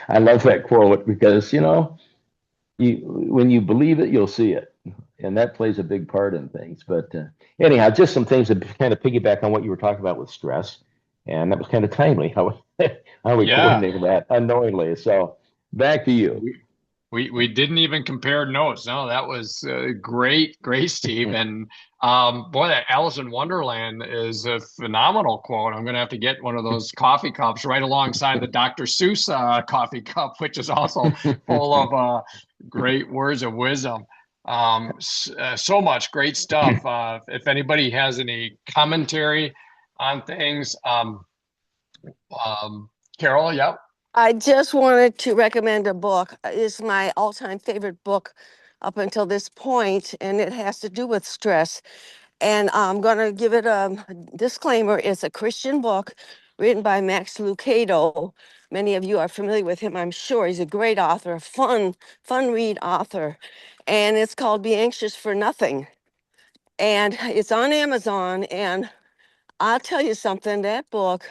I love that quote because, when you believe it, you'll see it. And that plays a big part in things. But anyhow, just some things that kind of piggyback on what you were talking about with stress. And that was kind of timely how we coordinated that unknowingly. So back to you. We didn't even compare notes. No, that was great, Steve. And boy, that Alice in Wonderland is a phenomenal quote. I'm going to have to get one of those coffee cups right alongside the Dr. Seuss coffee cup, which is also full of great words of wisdom. So much great stuff. If anybody has any commentary on things, Carol, yep. I just wanted to recommend a book. It's my all-time favorite book up until this point, and it has to do with stress. And I'm going to give it a disclaimer. It's a Christian book written by Max Lucado. Many of you are familiar with him, I'm sure. He's a great author, a fun read author. And it's called Be Anxious for Nothing. And it's on Amazon. And I'll tell you something, that book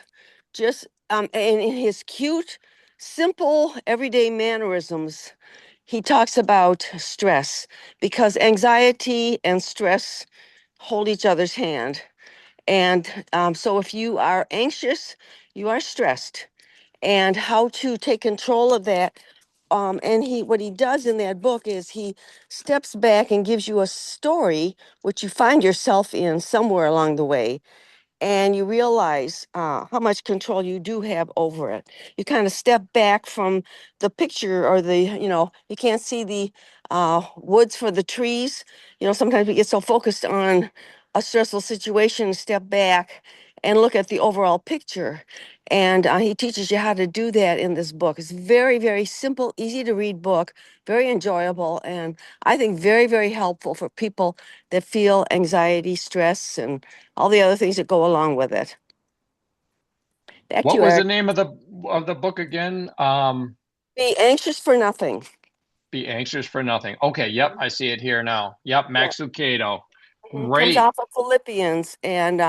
just, and in his cute, simple, everyday mannerisms, he talks about stress because anxiety and stress hold each other's hand. And so if you are anxious, you are stressed, and how to take control of that. And what he does in that book is he steps back and gives you a story which you find yourself in somewhere along the way, and you realize how much control you do have over it. You kind of step back from the picture, or you can't see the woods for the trees. Sometimes we get so focused on a stressful situation, step back and look at the overall picture. And he teaches you how to do that in this book. It's very, very simple, easy to read book, very enjoyable, and I think very, very helpful for people that feel anxiety, stress, and all the other things that go along with it. Back to What you, was the Eric. name of the book again? Be anxious for nothing. Be Anxious for Nothing. Okay, yep, I see it here now. Yep, Max Lucado. Comes Great. off of Philippians, and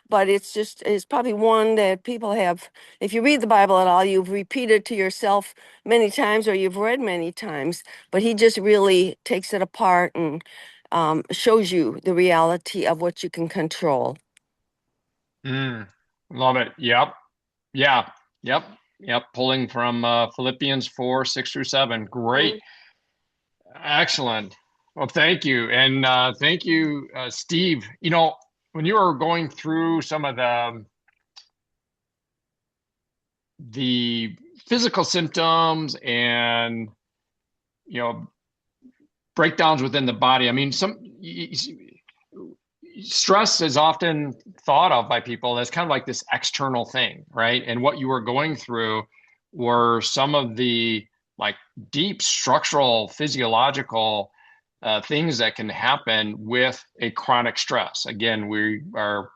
but it's probably one that people have. If you read the Bible at all, you've repeated to yourself many times, or you've read many times. But he just really takes it apart and shows you the reality of what you can control. Love it. Yep. Yeah. Yep. Yep. Pulling from Philippians 4, 6 through 7. Great. Mhm. Excellent. Well, thank you. And thank you, Steve. When you were going through some of the physical symptoms and, you know, breakdowns within the body, I mean, stress is often thought of by people as kind of like this external thing, right? And what you were going through were some of the like deep structural, physiological things that can happen with a chronic stress. Again, we are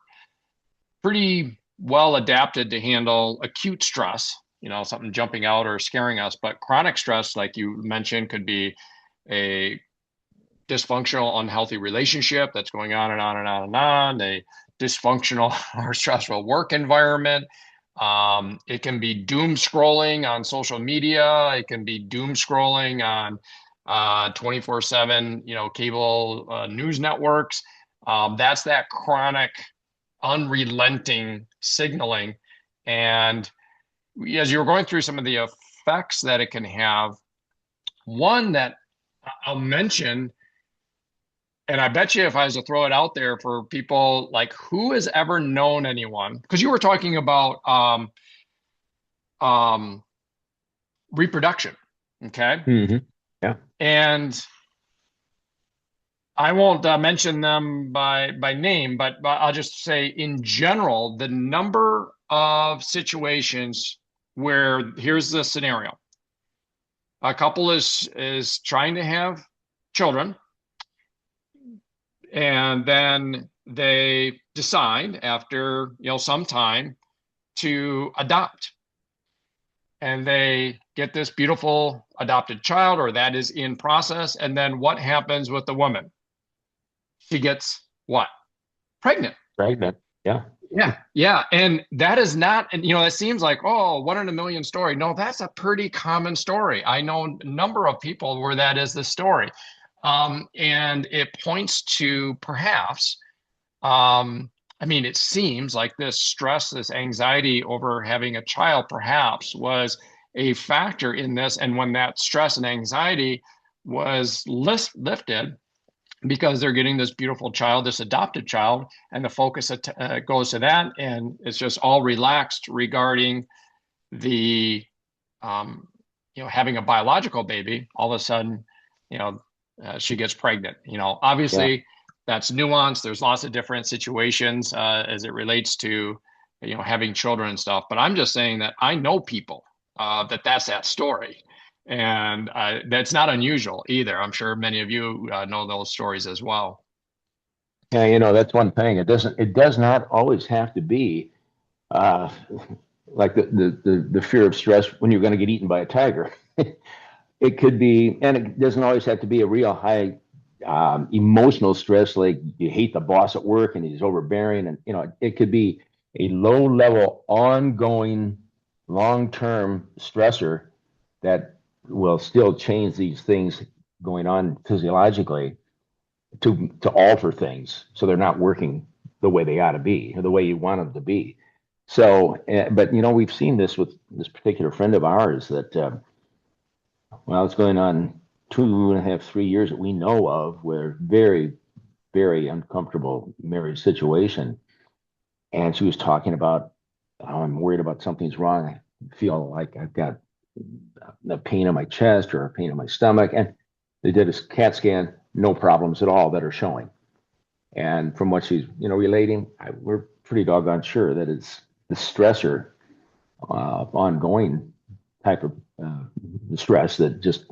pretty well adapted to handle acute stress, something jumping out or scaring us. But chronic stress, like you mentioned, could be a dysfunctional, unhealthy relationship that's going on and on and on and on, a dysfunctional or stressful work environment. It can be doom scrolling on social media. It can be doom scrolling on 24/7, cable news networks. That's that chronic, unrelenting signaling. And as you were going through some of the effects that it can have, one that I'll mention, and I bet you if I was to throw it out there for people, like who has ever known anyone, because you were talking about um, reproduction, okay? Mm-hmm. Yeah. And I won't mention them by name, but I'll just say in general, the number of situations where here's the scenario. A couple is trying to have children, and then they decide after some time to adopt, and they get this beautiful adopted child, or that is in process. And then what happens with the woman? She gets what? Pregnant. Pregnant. Yeah. Yeah. And that is not, and it seems like, oh, one in a million story. No, that's a pretty common story. I know a number of people where that is the story. And it points to perhaps, it seems like this stress, this anxiety over having a child perhaps was a factor in this. And when that stress and anxiety was lifted, because they're getting this beautiful child, this adopted child, and the focus goes to that, and it's just all relaxed regarding the, having a biological baby. All of a sudden, she gets pregnant. Obviously, yeah, that's nuanced. There's lots of different situations as it relates to, having children and stuff. But I'm just saying that I know people that's that story. And that's not unusual either. I'm sure many of you know those stories as well. Yeah, that's one thing. It does not always have to be like the fear of stress when you're going to get eaten by a tiger. It could be, and it doesn't always have to be a real high emotional stress, like you hate the boss at work and he's overbearing. And, it could be a low level, ongoing, long-term stressor that will still change these things going on physiologically to alter things so they're not working the way they ought to be or the way you want them to be. So, but we've seen this with this particular friend of ours that, it's going on 2.5, 3 years that we know of, where very, very uncomfortable marriage situation. And she was talking about, oh, I'm worried about something's wrong. I feel like I've got a pain in my chest or a pain in my stomach. And they did a CAT scan, no problems at all that are showing. And from what she's, relating, we're pretty doggone sure that it's the stressor, ongoing type of stress that just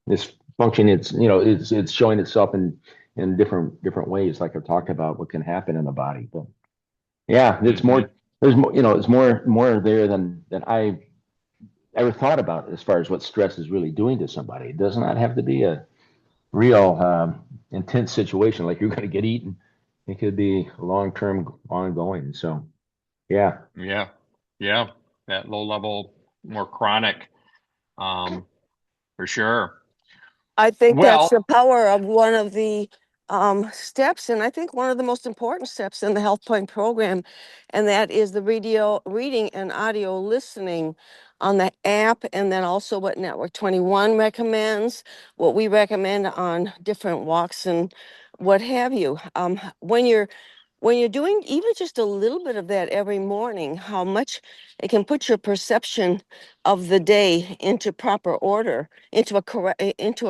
is functioning. It's showing itself in different ways, like I've talked about what can happen in the body. But yeah, it's more. There's more. It's more there than I ever thought about as far as what stress is really doing to somebody. It does not have to be a real intense situation like you're going to get eaten It could be long-term ongoing. So, yeah. Yeah. Yeah. That low level, more chronic, for sure. I think that's Well, the power of one of the steps, and I think one of the most important steps in the HealthPoint program, and that is the reading and audio listening on the app, and then also what Network 21 recommends, what we recommend on different walks and what have you. When you're doing even just a little bit of that every morning, how much it can put your perception of the day into proper order, into a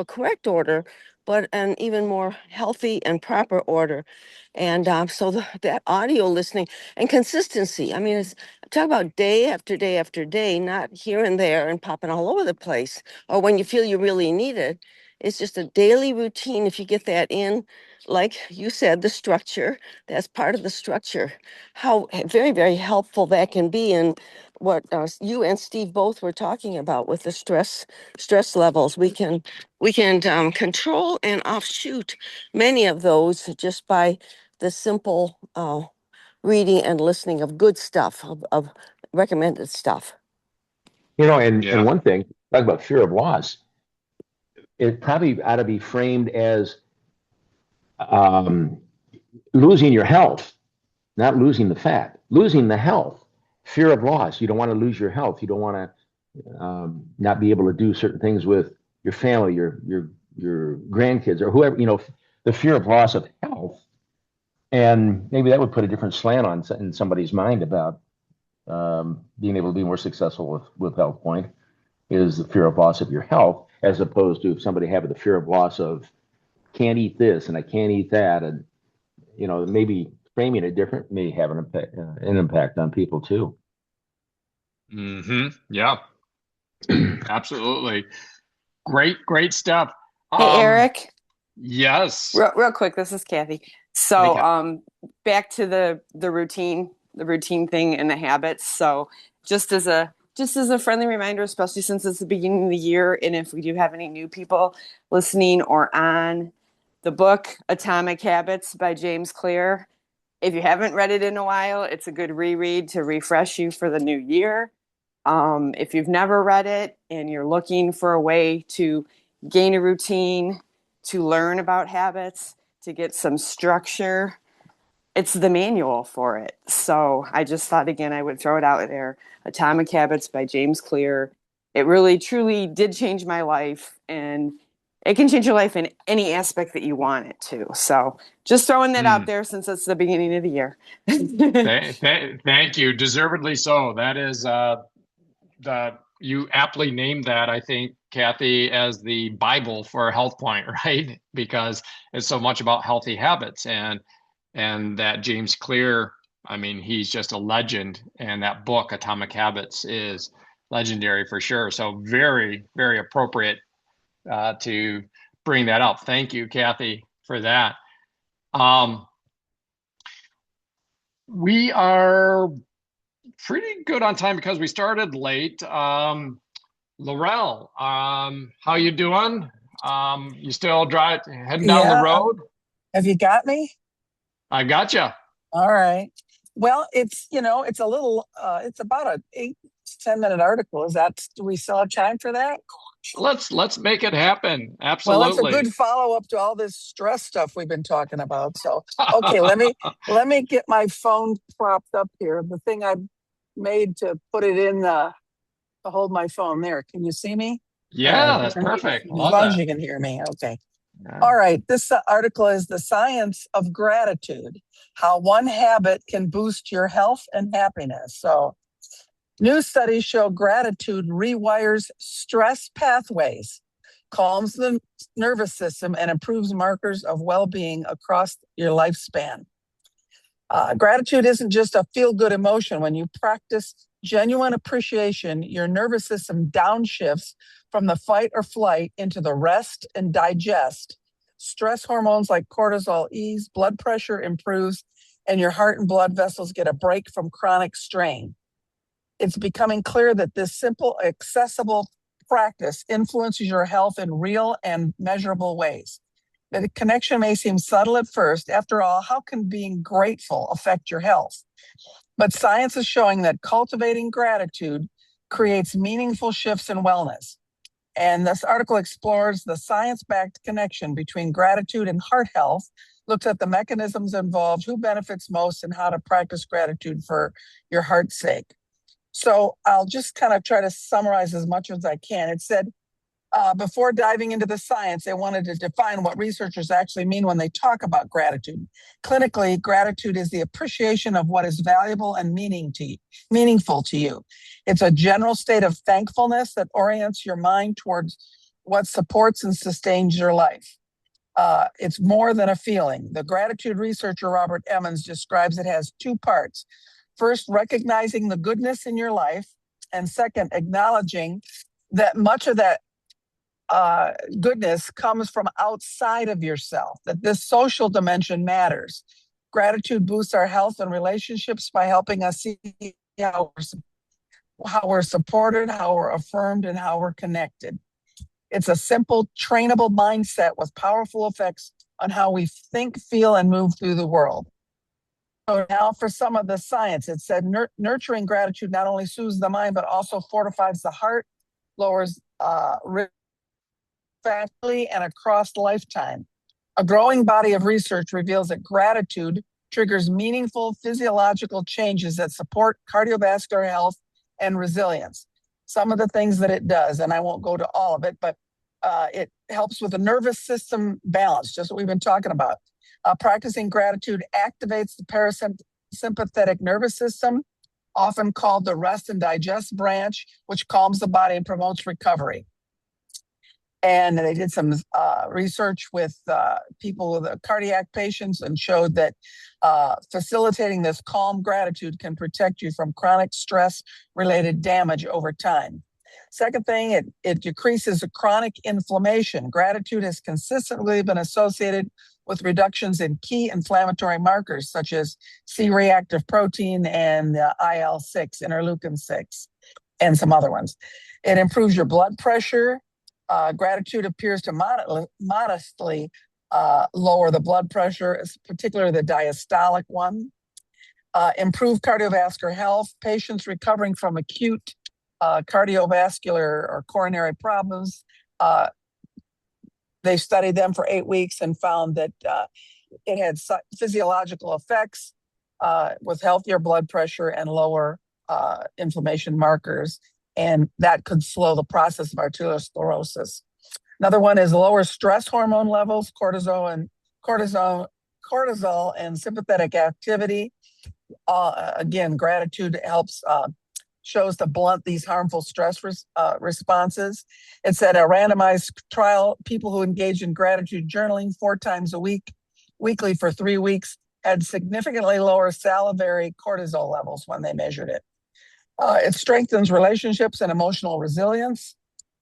correct order, but an even more healthy and proper order. And that audio listening and consistency. I mean, it's talk about day after day after day, not here and there and popping all over the place, or when you feel you really need it. It's just a daily routine. If you get that in, like you said, the structure, that's part of the structure. How very, very helpful that can be, and what you and Steve both were talking about with the stress levels. We can control and offshoot many of those just by the simple reading and listening of good stuff, of recommended stuff. And yeah. one thing, talk about fear of loss. It probably ought to be framed as um, losing your health, not losing the fat, losing the health, fear of loss. You don't want to lose your health. You don't want to not be able to do certain things with your family, your grandkids, or whoever. The fear of loss of health, and maybe that would put a different slant on in somebody's mind about being able to be more successful with HealthPoint. Is the fear of loss of your health, as opposed to if somebody having the fear of loss of can't eat this and I can't eat that, and maybe framing it different may have an impact on people too. Yeah, absolutely. Great stuff. Hey, Eric, Yes. real quick, this is Kathy. Hey, So, Kat. back to the routine thing and the habits. So, just as a friendly reminder, especially since it's the beginning of the year, and if we do have any new people listening or on, the book Atomic Habits by James Clear. If you haven't read it in a while, it's a good reread to refresh you for the new year. If you've never read it and you're looking for a way to gain a routine, to learn about habits, to get some structure, it's the manual for it. So I just thought, again, I would throw it out there. Atomic Habits by James Clear. It really, truly did change my life, and it can change your life in any aspect that you want it to. So just throwing that out Mm. there since it's the beginning of the year. Thank you. Deservedly so. That is you aptly named that, I think, Kathy, as the Bible for HealthPoint, right? Because it's so much about healthy habits, and that James Clear, I mean, he's just a legend, and that book Atomic Habits is legendary for sure. So very, very appropriate to bring that up. Thank you, Kathy, for that. We are pretty good on time because we started late. Laurel, how you doing? You still heading down the Yeah. road? Have you got me? I gotcha. All right. Well, it's a little, it's about an 8 to 10 minute article. Do we still have time for that? Let's make it happen. Well, it's a Absolutely. good follow up to all this stress stuff we've been talking about. So, okay, let me get my phone propped up here. The thing I made to put it in to hold my phone there. Can you see me? All Yeah, right. that's perfect. As Love long as it. you can hear me. Okay. Yeah. All right. This article is The Science of Gratitude: How One Habit Can Boost Your Health and Happiness. So, new studies show gratitude rewires stress pathways, calms the nervous system, and improves markers of well being across your lifespan. Gratitude isn't just a feel good emotion. When you practice genuine appreciation, your nervous system downshifts from the fight or flight into the rest and digest. Stress hormones like cortisol ease, blood pressure improves, and your heart and blood vessels get a break from chronic strain. It's becoming clear that this simple, accessible practice influences your health in real and measurable ways. The connection may seem subtle at first. After all, how can being grateful affect your health? But science is showing that cultivating gratitude creates meaningful shifts in wellness. And this article explores the science-backed connection between gratitude and heart health, looks at the mechanisms involved, who benefits most, and how to practice gratitude for your heart's sake. So I'll just kind of try to summarize as much as I can. It said, before diving into the science, they wanted to define what researchers actually mean when they talk about gratitude. Clinically, gratitude is the appreciation of what is valuable and meaningful to you. It's a general state of thankfulness that orients your mind towards what supports and sustains your life. It's more than a feeling. The gratitude researcher Robert Emmons describes it as two parts. First, recognizing the goodness in your life, and second, acknowledging that much of that goodness comes from outside of yourself, that this social dimension matters. Gratitude boosts our health and relationships by helping us see how we're supported, how we're affirmed, and how we're connected. It's a simple, trainable mindset with powerful effects on how we think, feel, and move through the world. So now for some of the science, it said nurturing gratitude not only soothes the mind, but also fortifies the heart, lowers risk factually and across lifetime. A growing body of research reveals that gratitude triggers meaningful physiological changes that support cardiovascular health and resilience. Some of the things that it does, and I won't go to all of it, but it helps with the nervous system balance, just what we've been talking about. Practicing gratitude activates the parasympathetic nervous system, often called the rest and digest branch, which calms the body and promotes recovery. And they did some research with people with cardiac patients and showed that facilitating this calm gratitude can protect you from chronic stress-related damage over time. Second thing, it decreases chronic inflammation. Gratitude has consistently been associated with reductions in key inflammatory markers such as C-reactive protein and IL-6, interleukin-6, and some other ones. It improves your blood pressure. Gratitude appears to modestly lower the blood pressure, particularly the diastolic one. Improve cardiovascular health. Patients recovering from acute cardiovascular or coronary problems, they studied them for 8 weeks and found that it had physiological effects with healthier blood pressure and lower inflammation markers, and that could slow the process of arteriosclerosis. Another one is lower stress hormone levels, cortisol and sympathetic activity. Again, gratitude helps shows to blunt these harmful stress responses. It said a randomized trial, people who engage in gratitude journaling 4 times a week, weekly for 3 weeks, had significantly lower salivary cortisol levels when they measured it. It strengthens relationships and emotional resilience.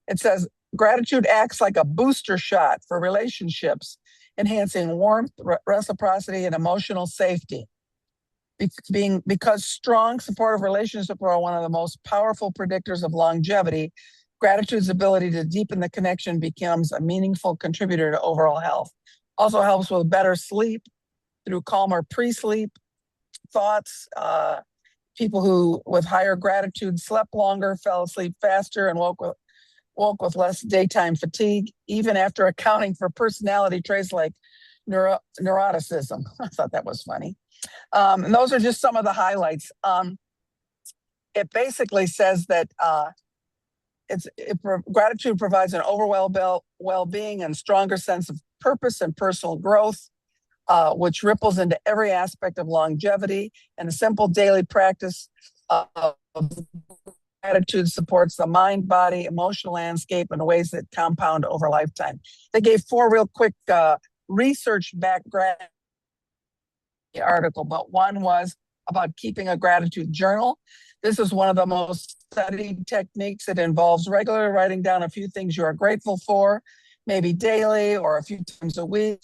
It says gratitude acts like a booster shot for relationships, enhancing warmth, reciprocity, and emotional safety. Because strong, supportive relationships are one of the most powerful predictors of longevity, gratitude's ability to deepen the connection becomes a meaningful contributor to overall health. Also helps with better sleep through calmer pre-sleep thoughts. People who with higher gratitude slept longer, fell asleep faster, and woke with less daytime fatigue, even after accounting for personality traits like neuroticism. I thought that was funny. And those are just some of the highlights. It basically says that gratitude provides an overall well-being and stronger sense of purpose and personal growth, which ripples into every aspect of longevity. And a simple daily practice of gratitude supports the mind, body, emotional landscape in ways that compound over a lifetime. They gave 4 real quick research-backed gratitude article, but one was about keeping a gratitude journal. This is one of the most studied techniques. It involves regularly writing down a few things you are grateful for, maybe daily or a few times a week,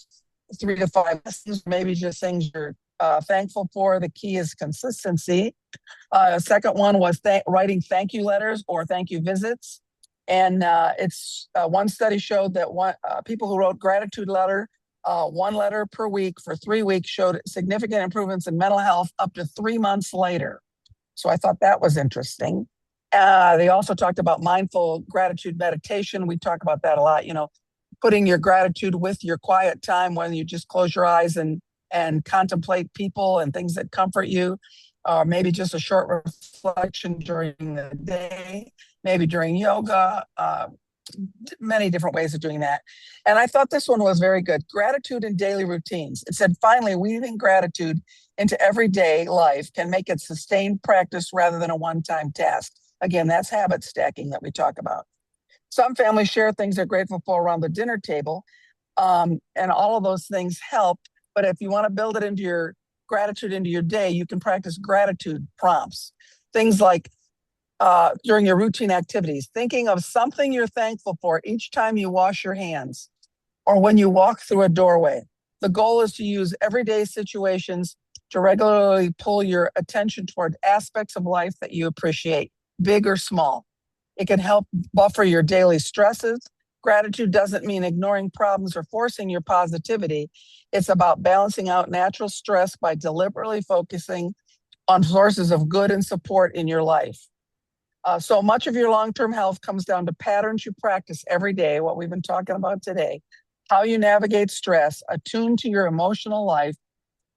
3 to 5 lessons, maybe just things you're thankful for. The key is consistency. Second one was writing thank you letters or thank you visits. And it's one study showed that people who wrote gratitude letter one letter per week for 3 weeks showed significant improvements in mental health up to 3 months later. So I thought that was interesting. They also talked about mindful gratitude meditation. We talk about that a lot, putting your gratitude with your quiet time when you just close your eyes and contemplate people and things that comfort you, or maybe just a short reflection during the day, maybe during yoga, many different ways of doing that. And I thought this one was very good. Gratitude in daily routines. It said, finally, weaving gratitude into everyday life can make it sustained practice rather than a one-time task. Again, that's habit stacking that we talk about. Some families share things they're grateful for around the dinner table, and all of those things help. But if you want to build it into your gratitude into your day, you can practice gratitude prompts. Things like during your routine activities, thinking of something you're thankful for each time you wash your hands or when you walk through a doorway. The goal is to use everyday situations to regularly pull your attention toward aspects of life that you appreciate, big or small. It can help buffer your daily stresses. Gratitude doesn't mean ignoring problems or forcing your positivity. It's about balancing out natural stress by deliberately focusing on sources of good and support in your life. So much of your long-term health comes down to patterns you practice every day, what we've been talking about today, how you navigate stress, attune to your emotional life,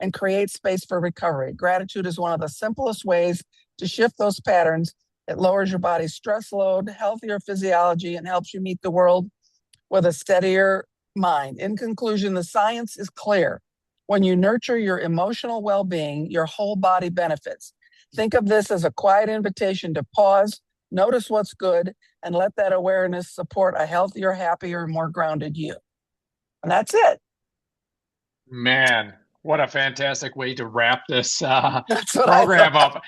and create space for recovery. Gratitude is one of the simplest ways to shift those patterns. It lowers your body's stress load, healthier physiology, and helps you meet the world with a steadier mind. In conclusion, the science is clear. When you nurture your emotional well-being, your whole body benefits. Think of this as a quiet invitation to pause, notice what's good, and let that awareness support a healthier, happier, more grounded you. And that's it. Man, what a fantastic way to wrap this That's what program up.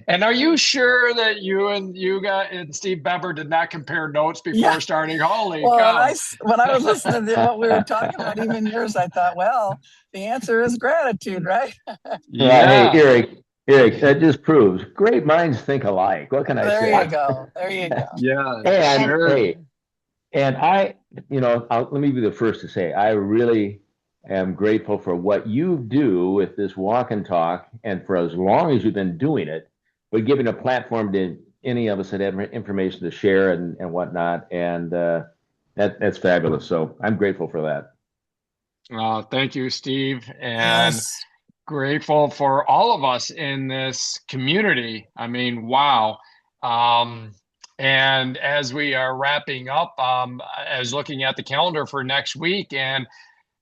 And are you sure that you got and Steve Bever did not compare notes before starting? Holy well, cow. when I was listening to what we were talking about, even yours, I thought, well, the answer is gratitude, right? Hey, Yeah. Eric, that just proves great minds think alike. What can I There say? you go. There you go. Yeah, And sure. hey, and let me be the first to say, I really am grateful for what you do with this walk and talk, and for as long as you've been doing it, but giving a platform to any of us that have information to share and whatnot. And that's fabulous. So I'm grateful for that. Thank you, Steve. And Yes. grateful for all of us in this community. I mean, wow. And as we are wrapping up, I was looking at the calendar for next week, and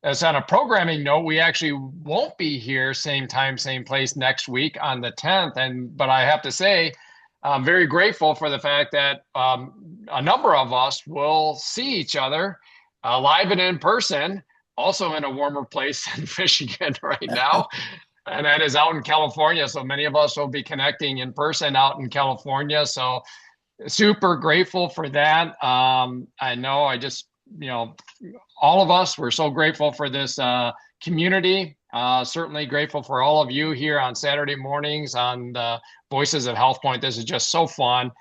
as on a programming note, we actually won't be here same time, same place next week on the 10th. But I have to say, I'm very grateful for the fact that a number of us will see each other live and in person, also in a warmer place in Michigan right now. And that is out in California. So many of us will be connecting in person out in California. So super grateful for that. I know all of us, we're so grateful for this community. Certainly grateful for all of you here on Saturday mornings on the Voices of HealthPointe. This is just so fun.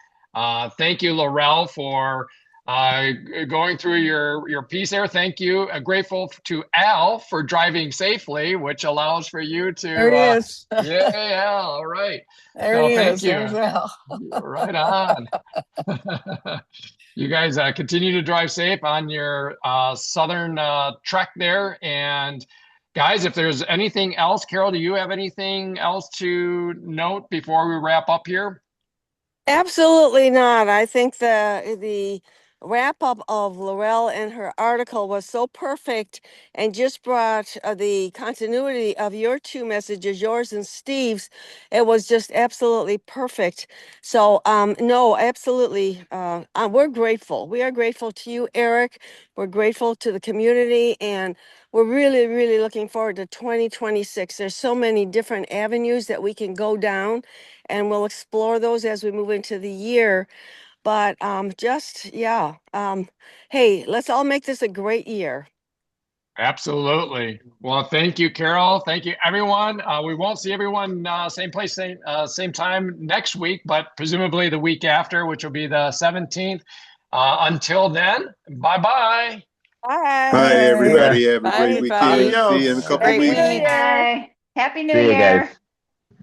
Thank you, Laurel, for going through your piece there. Thank you. Grateful to Al for driving safely, which allows for you There he to, is. yeah, all right. There So he thank is. you. There's Al. Right on. You guys continue to drive safe on your southern trek there. And guys, if there's anything else, Carol, do you have anything else to note before we wrap up here? Absolutely not. I think the wrap up of Laurel and her article was so perfect and just brought the continuity of your two messages, yours and Steve's. It was just absolutely perfect. So, no, absolutely. We're grateful. We are grateful to you, Eric. We're grateful to the community, and we're really, really looking forward to 2026. There's so many different avenues that we can go down, and we'll explore those as we move into the year. But hey, let's all make this a great year. Absolutely. Well, thank you, Carol. Thank you, everyone. We won't see everyone same place, same time next week, but presumably the week after, which will be the 17th. Until then, bye-bye. Bye. Bye, Bye. everybody. Have a Bye, great everybody. weekend. See you in a Adios. Have a couple of great weeks. week. Bye. Happy New See you Year. guys.